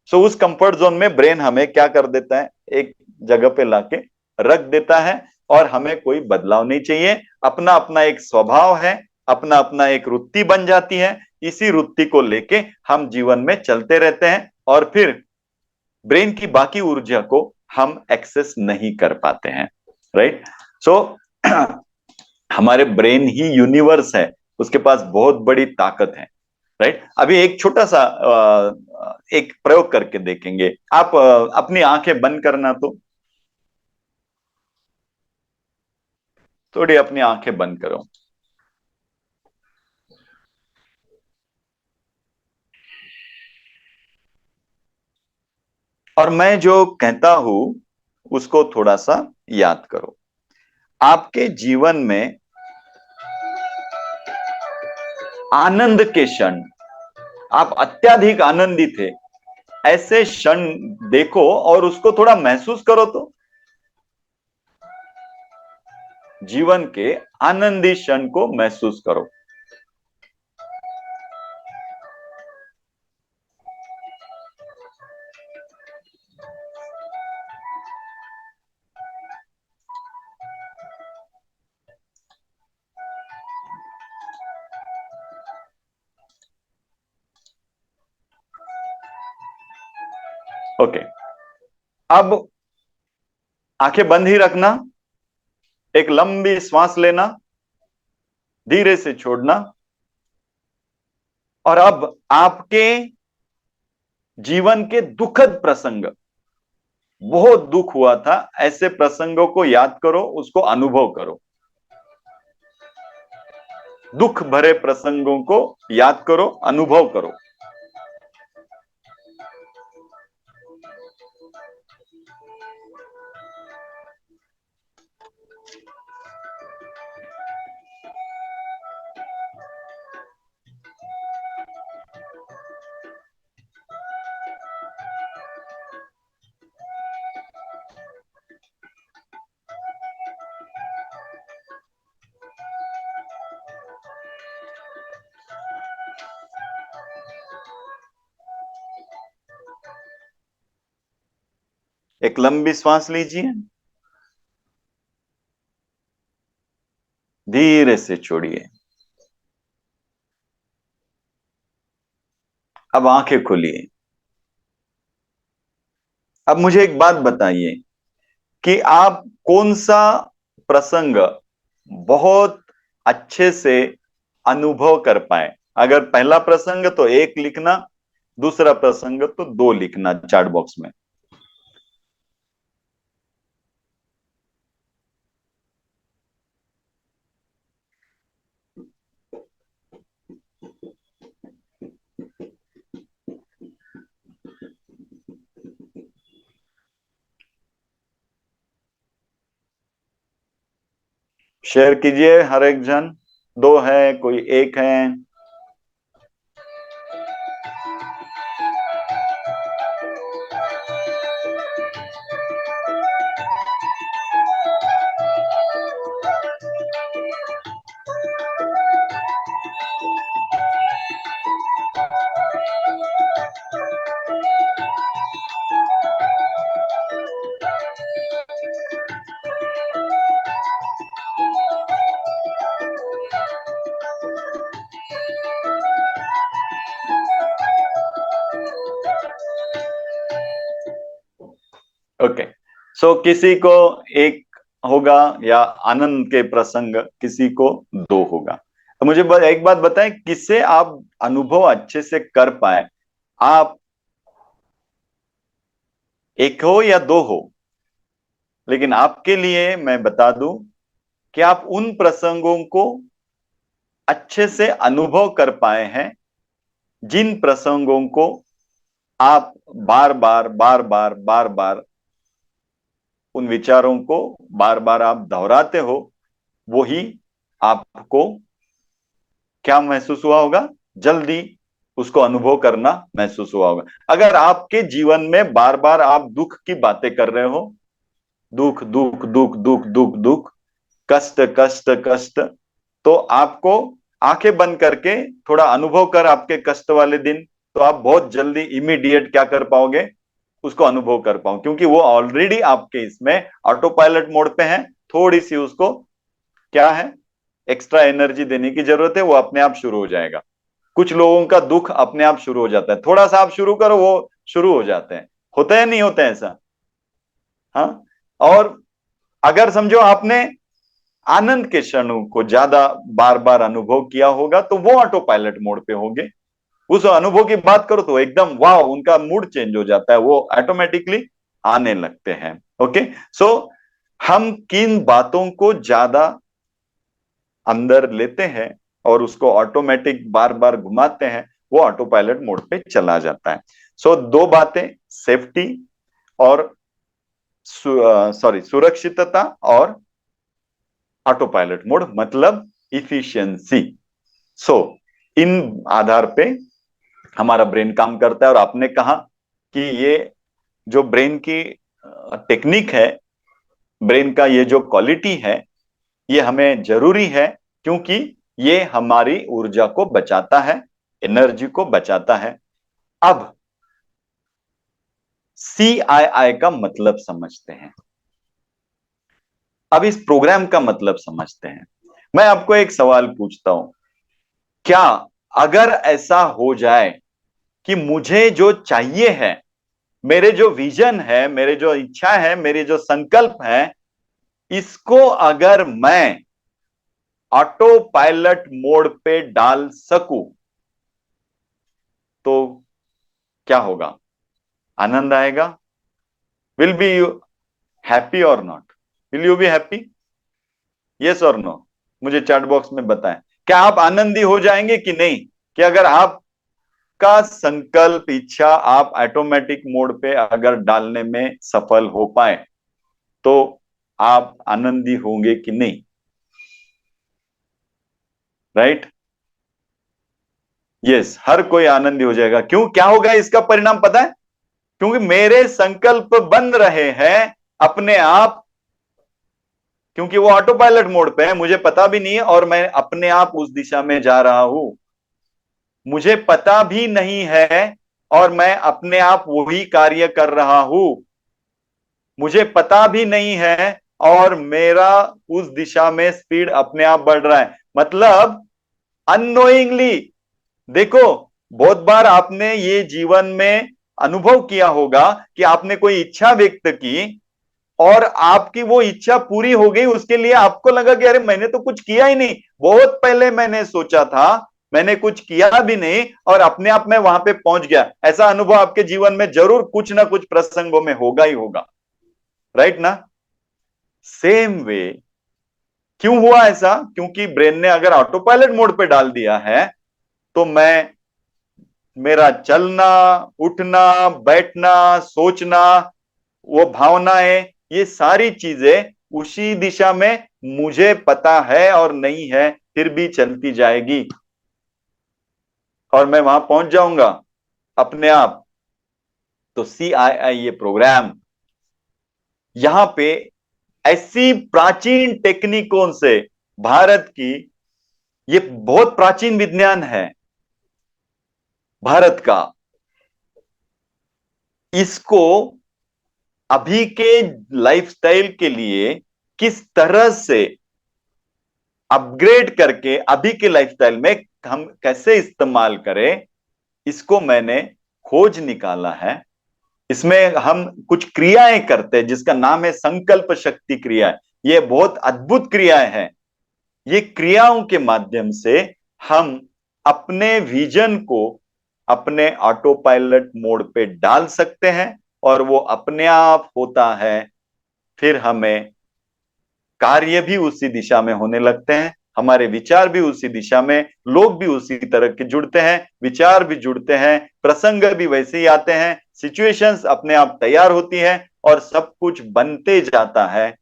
सो उस कंफर्ट जोन में ब्रेन हमें क्या कर देता है, एक जगह पे लाके रख देता है, और हमें कोई बदलाव नहीं चाहिए। अपना अपना एक स्वभाव है, अपना अपना एक रुत्ति बन जाती है, इसी रुत्ति को लेके हम जीवन में चलते रहते हैं, और फिर ब्रेन की बाकी ऊर्जा को हम एक्सेस नहीं कर पाते हैं, राइट। सो हमारे ब्रेन ही यूनिवर्स है, उसके पास बहुत बड़ी ताकत है, राइट। अभी एक छोटा सा एक प्रयोग करके देखेंगे। आप अपनी आंखें बंद करना, तो थोड़ी अपनी आंखें बंद करो, और मैं जो कहता हूं उसको थोड़ा सा याद करो। आपके जीवन में आनंद के क्षण, आप अत्यधिक आनंदी थे, ऐसे क्षण देखो और उसको थोड़ा महसूस करो। तो जीवन के आनंदी क्षण को महसूस करो। ओके, अब आंखें बंद ही रखना, एक लंबी श्वास लेना, धीरे से छोड़ना। और अब आपके जीवन के दुखद प्रसंग, बहुत दुख हुआ था, ऐसे प्रसंगों को याद करो, उसको अनुभव करो। दुख भरे प्रसंगों को याद करो, अनुभव करो। एक लंबी श्वास लीजिए, धीरे से छोड़िए। अब आंखें खोलिए। अब मुझे एक बात बताइए कि आप कौन सा प्रसंग बहुत अच्छे से अनुभव कर पाए। अगर पहला प्रसंग तो एक लिखना, दूसरा प्रसंग तो दो लिखना चैट बॉक्स में। शेयर कीजिए हर एक जन। दो है, कोई एक है। ओके, सो किसी को एक होगा या आनंद के प्रसंग, किसी को दो होगा। तो मुझे एक बात बताएं, किससे आप अनुभव अच्छे से कर पाए। आप एक हो या दो हो, लेकिन आपके लिए मैं बता दूं कि आप उन प्रसंगों को अच्छे से अनुभव कर पाए हैं, जिन प्रसंगों को आप बार बार बार बार बार बार, उन विचारों को बार बार आप दोहराते हो। वो ही आपको क्या महसूस हुआ होगा, जल्दी उसको अनुभव करना महसूस हुआ होगा। अगर आपके जीवन में बार बार आप दुख की बातें कर रहे हो, दुख दुख दुख दुख दुख दुख, कष्ट कष्ट कष्ट, तो आपको आंखें बंद करके थोड़ा अनुभव कर आपके कष्ट वाले दिन, तो आप बहुत जल्दी इमीडिएट क्या कर पाओगे, उसको अनुभव कर पाओ। क्योंकि वो ऑलरेडी आपके इसमें ऑटो पायलट मोड पे है। थोड़ी सी उसको क्या है, एक्स्ट्रा एनर्जी देने की जरूरत है, वो अपने आप शुरू हो जाएगा। कुछ लोगों का दुख अपने आप शुरू हो जाता है, थोड़ा सा आप शुरू करो, वो शुरू हो जाते हैं। होता है नहीं होता है ऐसा? हाँ। और अगर समझो आपने आनंद के क्षणों को ज्यादा बार बार अनुभव किया होगा, तो वो ऑटो पायलट मोड पे होंगे। उस अनुभव की बात करो तो एकदम वाह, उनका मूड चेंज हो जाता है, वो ऑटोमेटिकली आने लगते हैं। ओके, सो हम किन बातों को ज्यादा अंदर लेते हैं और उसको ऑटोमेटिक बार बार घुमाते हैं, वो ऑटो पायलट मोड पे चला जाता है। सो दो बातें, सेफ्टी और सुरक्षितता और ऑटो पायलट मोड मतलब इफिशियंसी। सो इन आधार पे हमारा ब्रेन काम करता है। और आपने कहा कि ये जो ब्रेन की टेक्निक है, ब्रेन का ये जो क्वालिटी है, ये हमें जरूरी है, क्योंकि ये हमारी ऊर्जा को बचाता है, एनर्जी को बचाता है। अब CII का मतलब समझते हैं। अब इस प्रोग्राम का मतलब समझते हैं। मैं आपको एक सवाल पूछता हूं, क्या अगर ऐसा हो जाए कि मुझे जो चाहिए है, मेरे जो विजन है, मेरे जो इच्छा है, मेरे जो संकल्प है, इसको अगर मैं ऑटो पायलट मोड पे डाल सकूं, तो क्या होगा? आनंद आएगा? विल बी यू हैप्पी और not? Will you be happy? Yes और नो? मुझे चैट बॉक्स में बताएं। क्या आप आनंदी हो जाएंगे कि नहीं? कि अगर आपका संकल्प, इच्छा आप ऑटोमेटिक मोड पे अगर डालने में सफल हो पाए, तो आप आनंदी होंगे कि नहीं? राइट? यस, हर कोई आनंदी हो जाएगा। क्यों? क्या होगा इसका परिणाम पता है? क्योंकि मेरे संकल्प बन रहे हैं अपने आप, क्योंकि वो ऑटो पायलट मोड पे है, मुझे पता भी नहीं है, और मैं अपने आप उस दिशा में जा रहा हूं। मुझे पता भी नहीं है और मैं अपने आप वही कार्य कर रहा हूं। मुझे पता भी नहीं है और मेरा उस दिशा में स्पीड अपने आप बढ़ रहा है। मतलब अननोइंगली। देखो, बहुत बार आपने ये जीवन में अनुभव किया होगा कि आपने कोई इच्छा व्यक्त की और आपकी वो इच्छा पूरी हो गई, उसके लिए आपको लगा कि अरे मैंने तो कुछ किया ही नहीं, बहुत पहले मैंने सोचा था, मैंने कुछ किया भी नहीं, और अपने आप में वहां पे पहुंच गया। ऐसा अनुभव आपके जीवन में जरूर कुछ ना कुछ प्रसंगों में होगा ही होगा। राइट ना? सेम वे, क्यों हुआ ऐसा? क्योंकि ब्रेन ने अगर ऑटो पायलट मोड पे डाल दिया है, तो मेरा चलना, उठना, बैठना, सोचना, वो भावनाएं, ये सारी चीजें उसी दिशा में मुझे पता है और नहीं है, फिर भी चलती जाएगी और मैं वहां पहुंच जाऊंगा अपने आप। तो CII ये प्रोग्राम यहां पे ऐसी प्राचीन टेक्निकों से, भारत की, ये बहुत प्राचीन विज्ञान है भारत का, इसको अभी के लाइफस्टाइल के लिए किस तरह से अपग्रेड करके अभी के लाइफस्टाइल में हम कैसे इस्तेमाल करें, इसको मैंने खोज निकाला है। इसमें हम कुछ क्रियाएं करते हैं जिसका नाम है संकल्प शक्ति क्रिया। ये बहुत अद्भुत क्रियाएं हैं। ये क्रियाओं के माध्यम से हम अपने विजन को अपने ऑटो पायलट मोड पे डाल सकते हैं और वो अपने आप होता है। फिर हमें कार्य भी उसी दिशा में होने लगते हैं, हमारे विचार भी उसी दिशा में, लोग भी उसी तरह के जुड़ते हैं, विचार भी जुड़ते हैं, प्रसंग भी वैसे ही आते हैं, सिचुएशंस अपने आप तैयार होती हैं और सब कुछ बनते जाता है।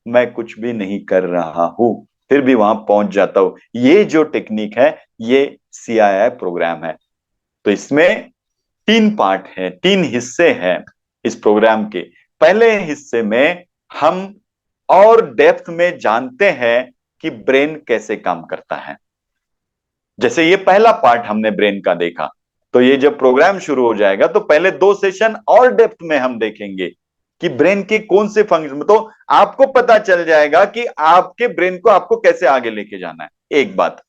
मैं कुछ भी नहीं कर रहा हूं, फिर भी वहां पहुंच जाता हूं। ये जो टेक्निक है, ये CII प्रोग्राम है। तो इसमें 3 पार्ट है, 3 हिस्से हैं इस प्रोग्राम के। पहले हिस्से में हम और डेप्थ में जानते हैं कि ब्रेन कैसे काम करता है। जैसे ये पहला पार्ट हमने ब्रेन का देखा, तो ये जब प्रोग्राम शुरू हो जाएगा तो पहले 2 सेशन और डेप्थ में हम देखेंगे कि ब्रेन के कौन से फंक्शन, तो आपको पता चल जाएगा कि आपके ब्रेन को आपको कैसे आगे लेके जाना है। एक बात।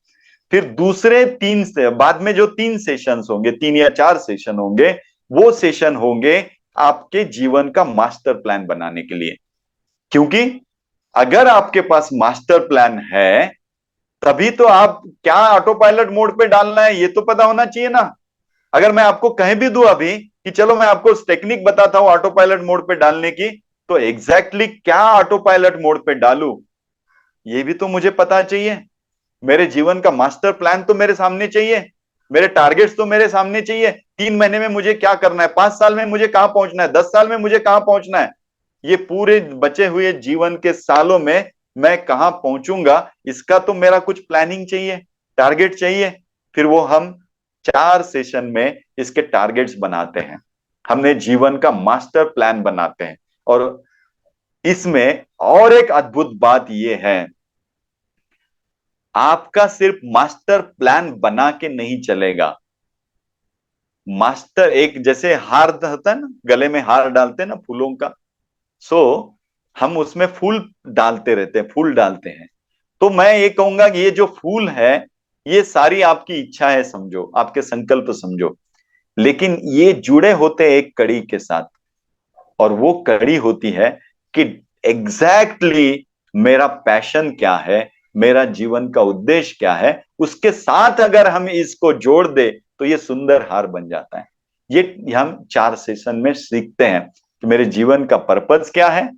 फिर दूसरे 3 से बाद में जो 3 सेशंस होंगे, 3 या 4 सेशन होंगे, वो सेशन होंगे आपके जीवन का मास्टर प्लान बनाने के लिए। क्योंकि अगर आपके पास मास्टर प्लान है, तभी तो आप क्या ऑटो पायलट मोड पे डालना है ये तो पता होना चाहिए ना। अगर मैं आपको कह भी दूं अभी कि चलो मैं आपको टेक्निक बताता हूं ऑटो पायलट मोड पे डालने की, तो एग्जैक्टली क्या ऑटो पायलट मोड पे डालूं ये भी तो मुझे पता चाहिए। मेरे जीवन का मास्टर प्लान तो मेरे सामने चाहिए, मेरे टारगेट्स तो मेरे सामने चाहिए। 3 महीने में मुझे क्या करना है, 5 साल में मुझे कहां पहुंचना है, 10 साल में मुझे कहां पहुंचना है। ये पूरे बचे हुए जीवन के सालों में मैं कहां पहुंचूंगा, इसका तो मेरा कुछ प्लानिंग चाहिए, टारगेट चाहिए। फिर वो हम 4 सेशन में इसके टारगेट्स बनाते हैं, हमने जीवन का मास्टर प्लान बनाते हैं। और इसमें और एक अद्भुत बात यह है, आपका सिर्फ मास्टर प्लान बना के नहीं चलेगा। मास्टर एक जैसे हार होता है ना, गले में हार डालते हैं ना फूलों का, सो हम उसमें फूल डालते रहते हैं, फूल डालते हैं। तो मैं ये कहूंगा कि ये जो फूल है, ये सारी आपकी इच्छा है समझो, आपके संकल्प समझो, लेकिन ये जुड़े होते हैं एक कड़ी के साथ। और वो कड़ी होती है कि एग्जैक्टली मेरा पैशन क्या है, मेरा जीवन का उद्देश्य क्या है, उसके साथ अगर हम इसको जोड़ दे तो ये सुंदर हार बन जाता है। ये हम 4 सेशन में सीखते हैं कि मेरे जीवन का पर्पस क्या है,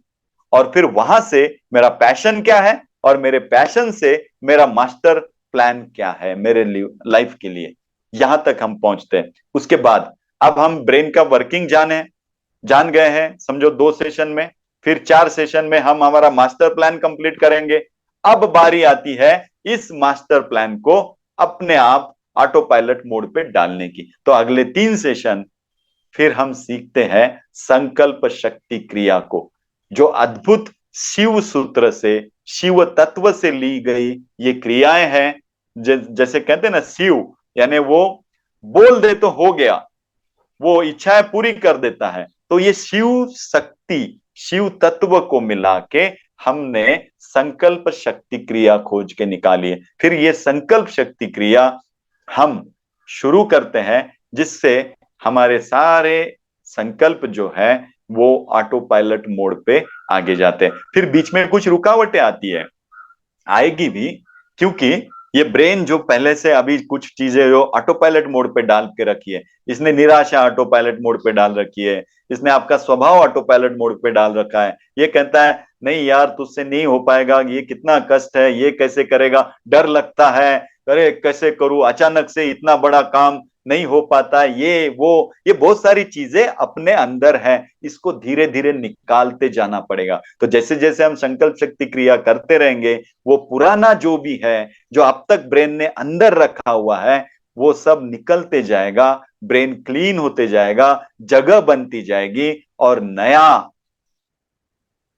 और फिर वहां से मेरा पैशन क्या है, और मेरे पैशन से मेरा मास्टर प्लान क्या है मेरे लाइफ के लिए। यहां तक हम पहुंचते हैं। उसके बाद अब हम ब्रेन का वर्किंग जान गए हैं समझो 2 सेशन में। फिर 4 सेशन में हम हमारा मास्टर प्लान कंप्लीट करेंगे। अब बारी आती है इस मास्टर प्लान को अपने आप ऑटो पायलट मोड पे डालने की। तो अगले 3 सेशन फिर हम सीखते हैं संकल्प शक्ति क्रिया को, जो अद्भुत शिव सूत्र से, शिव तत्व से ली गई ये क्रियाएं हैं। जैसे कहते हैं ना, शिव यानी वो बोल दे तो हो गया, वो इच्छाएं पूरी कर देता है। तो ये शिव शक्ति, शिव तत्व को मिला के हमने संकल्प शक्ति क्रिया खोज के निकाली है। फिर ये संकल्प शक्ति क्रिया हम शुरू करते हैं, जिससे हमारे सारे संकल्प जो है वो ऑटो पायलट मोड पे आगे जाते हैं। फिर बीच में कुछ रुकावटें आती है, आएगी भी, क्योंकि ये ब्रेन जो पहले से अभी कुछ चीजें जो ऑटो पायलट मोड पे डाल के रखी है, इसने निराशा ऑटो पायलट मोड पे डाल रखी है, इसने आपका स्वभाव ऑटो पायलट मोड पे डाल रखा है। ये कहता है नहीं यार तुझसे नहीं हो पाएगा, ये कितना कष्ट है, ये कैसे करेगा, डर लगता है, अरे कैसे करूं, अचानक से इतना बड़ा काम नहीं हो पाता, ये वो, ये बहुत सारी चीजें अपने अंदर है, इसको धीरे धीरे निकालते जाना पड़ेगा। तो जैसे जैसे हम संकल्प शक्ति क्रिया करते रहेंगे, वो पुराना जो भी है, जो अब तक ब्रेन ने अंदर रखा हुआ है, वो सब निकलते जाएगा, ब्रेन क्लीन होते जाएगा, जगह बनती जाएगी, और नया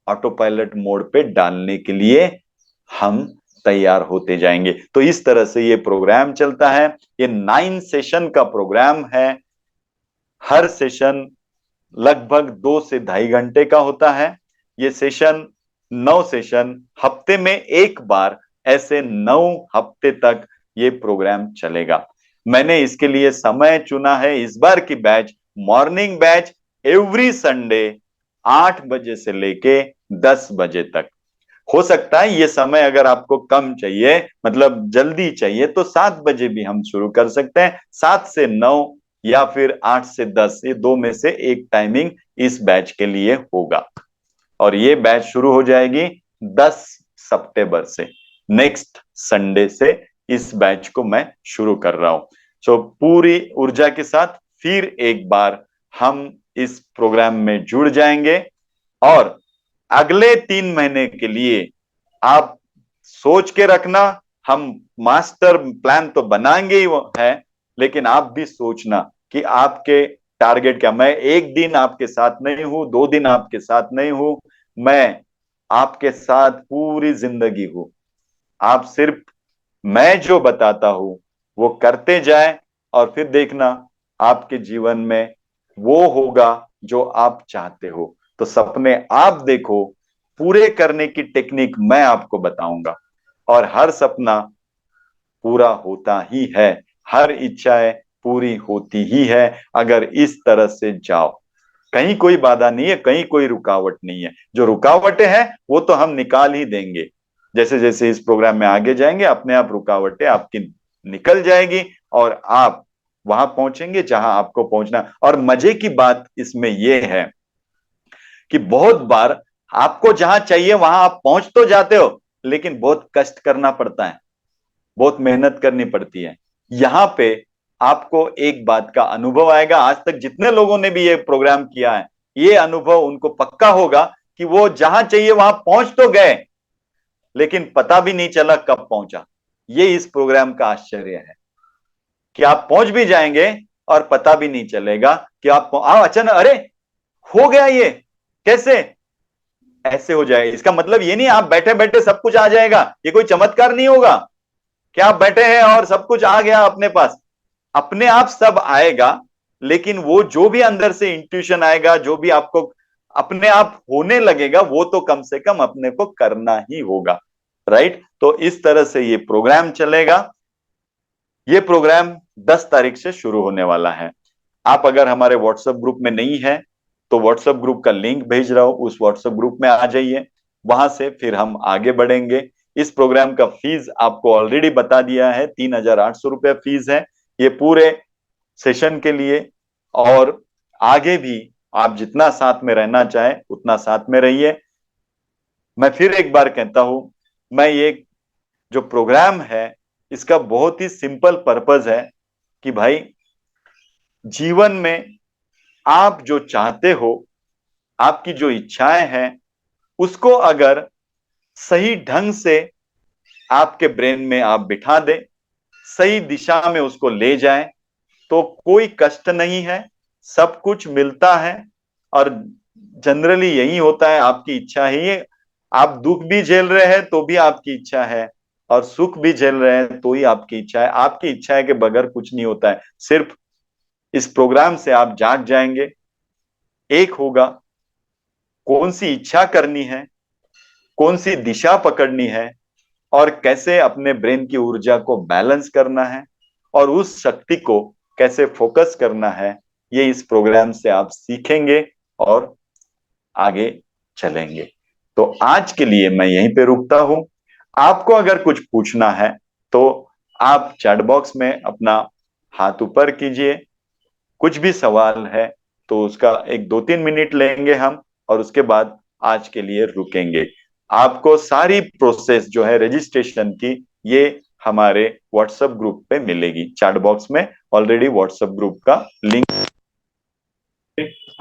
ऑटो पायलट मोड पे डालने के लिए हम तैयार होते जाएंगे। तो इस तरह से ये प्रोग्राम चलता है। ये 9 सेशन का प्रोग्राम है। हर सेशन लगभग 2 से 2.5 घंटे का होता है। ये सेशन 9 सेशन हफ्ते में एक बार, ऐसे 9 हफ्ते तक ये प्रोग्राम चलेगा। मैंने इसके लिए समय चुना है इस बार की batch, morning batch, every Sunday 8 बजे से लेके 10 बजे तक। हो सकता है ये समय अगर आपको कम चाहिए, मतलब जल्दी चाहिए, तो 7 बजे भी हम शुरू कर सकते हैं, 7 से 9 या फिर 8 से 10, ये दो में से एक टाइमिंग इस बैच के लिए होगा। और ये बैच शुरू हो जाएगी 10 सितंबर से, नेक्स्ट संडे से इस बैच को मैं शुरू कर रहा हूं। सो पूरी ऊर्जा के साथ फिर एक बार हम इस प्रोग्राम में जुड़ जाएंगे। और अगले 3 महीने के लिए आप सोच के रखना, हम मास्टर प्लान तो बनाएंगे ही है, लेकिन आप भी सोचना कि आपके टारगेट क्या। मैं एक दिन आपके साथ नहीं हूं, 2 दिन आपके साथ नहीं हूं, मैं आपके साथ पूरी जिंदगी हूं। आप सिर्फ मैं जो बताता हूं वो करते जाए, और फिर देखना आपके जीवन में वो होगा जो आप चाहते हो। तो सपने आप देखो, पूरे करने की टेक्निक मैं आपको बताऊंगा, और हर सपना पूरा होता ही है, हर इच्छाएं पूरी होती ही है अगर इस तरह से जाओ। कहीं कोई बाधा नहीं है, कहीं कोई रुकावट नहीं है। जो रुकावटें हैं वो तो हम निकाल ही देंगे। जैसे जैसे इस प्रोग्राम में आगे जाएंगे, अपने आप रुकावटें आपकी निकल जाएगी, और आप वहां पहुंचेंगे जहां आपको पहुंचना। और मजे की बात इसमें यह है कि बहुत बार आपको जहां चाहिए वहां आप पहुंच तो जाते हो, लेकिन बहुत कष्ट करना पड़ता है, बहुत मेहनत करनी पड़ती है। यहां पे आपको एक बात का अनुभव आएगा, आज तक जितने लोगों ने भी ये प्रोग्राम किया है, ये अनुभव उनको पक्का होगा कि वो जहां चाहिए वहां पहुंच तो गए, लेकिन पता भी नहीं चला कब पहुंचा। ये इस प्रोग्राम का आश्चर्य है कि आप पहुंच भी जाएंगे और पता भी नहीं चलेगा कि आप अचानक अरे हो गया ये कैसे, ऐसे हो जाए। इसका मतलब ये नहीं आप बैठे बैठे सब कुछ आ जाएगा, ये कोई चमत्कार नहीं होगा कि आप बैठे हैं और सब कुछ आ गया अपने पास। अपने आप सब आएगा, लेकिन वो जो भी अंदर से इंट्यूशन आएगा, जो भी आपको अपने आप होने लगेगा, वो तो कम से कम अपने को करना ही होगा। राइट, तो इस तरह से ये प्रोग्राम चलेगा। ये प्रोग्राम 10 तारीख से शुरू होने वाला है। आप अगर हमारे व्हाट्सएप ग्रुप में नहीं है तो व्हाट्सएप ग्रुप का लिंक भेज रहा हूं, उस व्हाट्सएप ग्रुप में आ जाइए, वहां से फिर हम आगे बढ़ेंगे। इस प्रोग्राम का फीस आपको ऑलरेडी बता दिया है, 3,800 रुपये फीस है ये पूरे सेशन के लिए। और आगे भी आप जितना साथ में रहना चाहे उतना साथ में रहिए। मैं फिर एक बार कहता हूं, मैं ये जो प्रोग्राम है इसका बहुत ही सिंपल पर्पस है कि भाई जीवन में आप जो चाहते हो, आपकी जो इच्छाएं हैं, उसको अगर सही ढंग से आपके ब्रेन में आप बिठा दें, सही दिशा में उसको ले जाएं, तो कोई कष्ट नहीं है, सब कुछ मिलता है। और जनरली यही होता है, आपकी इच्छा ही है। आप दुख भी झेल रहे हैं तो भी आपकी इच्छा है, और सुख भी झेल रहे हैं तो ही आपकी इच्छा है। आपकी इच्छा के बगैर कुछ नहीं होता है। सिर्फ इस प्रोग्राम से आप जाग जाएंगे, एक होगा कौन सी इच्छा करनी है, कौन सी दिशा पकड़नी है, और कैसे अपने ब्रेन की ऊर्जा को बैलेंस करना है, और उस शक्ति को कैसे फोकस करना है, ये इस प्रोग्राम से आप सीखेंगे और आगे चलेंगे। तो आज के लिए मैं यहीं पे रुकता हूं। आपको अगर कुछ पूछना है तो आप चैट बॉक्स में अपना हाथ ऊपर कीजिए। कुछ भी सवाल है तो उसका एक 2-3 मिनट लेंगे हम, और उसके बाद आज के लिए रुकेंगे। आपको सारी प्रोसेस जो है रजिस्ट्रेशन की, ये हमारे व्हाट्सएप ग्रुप पे मिलेगी। चैट बॉक्स में ऑलरेडी व्हाट्सएप ग्रुप का लिंक।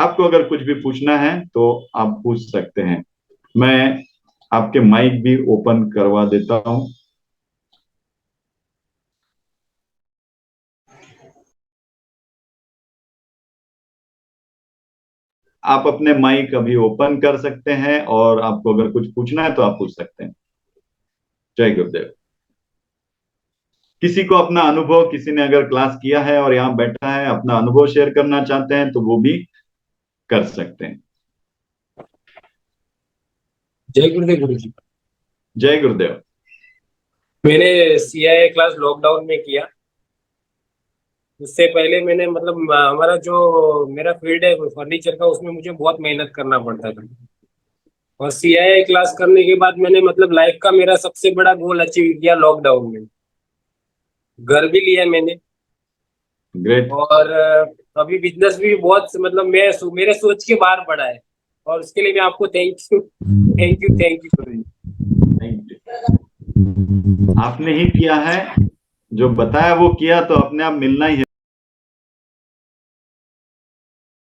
आपको अगर कुछ भी पूछना है तो आप पूछ सकते हैं। मैं आपके माइक भी ओपन करवा देता हूं। आप अपने माइक अभी ओपन कर सकते हैं, और आपको अगर कुछ पूछना है तो आप पूछ सकते हैं। जय गुरुदेव। किसी को अपना अनुभव, किसी ने अगर क्लास किया है और यहाँ बैठा है, अपना अनुभव शेयर करना चाहते हैं तो वो भी कर सकते हैं। जय गुरुदेव गुरु जी। जय गुरुदेव। मैंने सीआईए क्लास लॉकडाउन में किया। उससे पहले मैंने मतलब हमारा जो मेरा फील्ड है फर्नीचर का, उसमें मुझे बहुत मेहनत करना पड़ता था। और सीआईए क्लास करने के बाद मैंने मतलब लाइफ का मेरा सबसे बड़ा गोल अचीव किया लॉकडाउन में। घर भी लिया मैंने। ग्रेट। और अभी बिजनेस भी बहुत मतलब मेरे सोच के बाहर बढ़ा है। और उसके लिए मैं आपको thank you Guru ji. Thank you. आपने ही किया है, जो बताया वो किया, तो अपने आप मिलना ही है।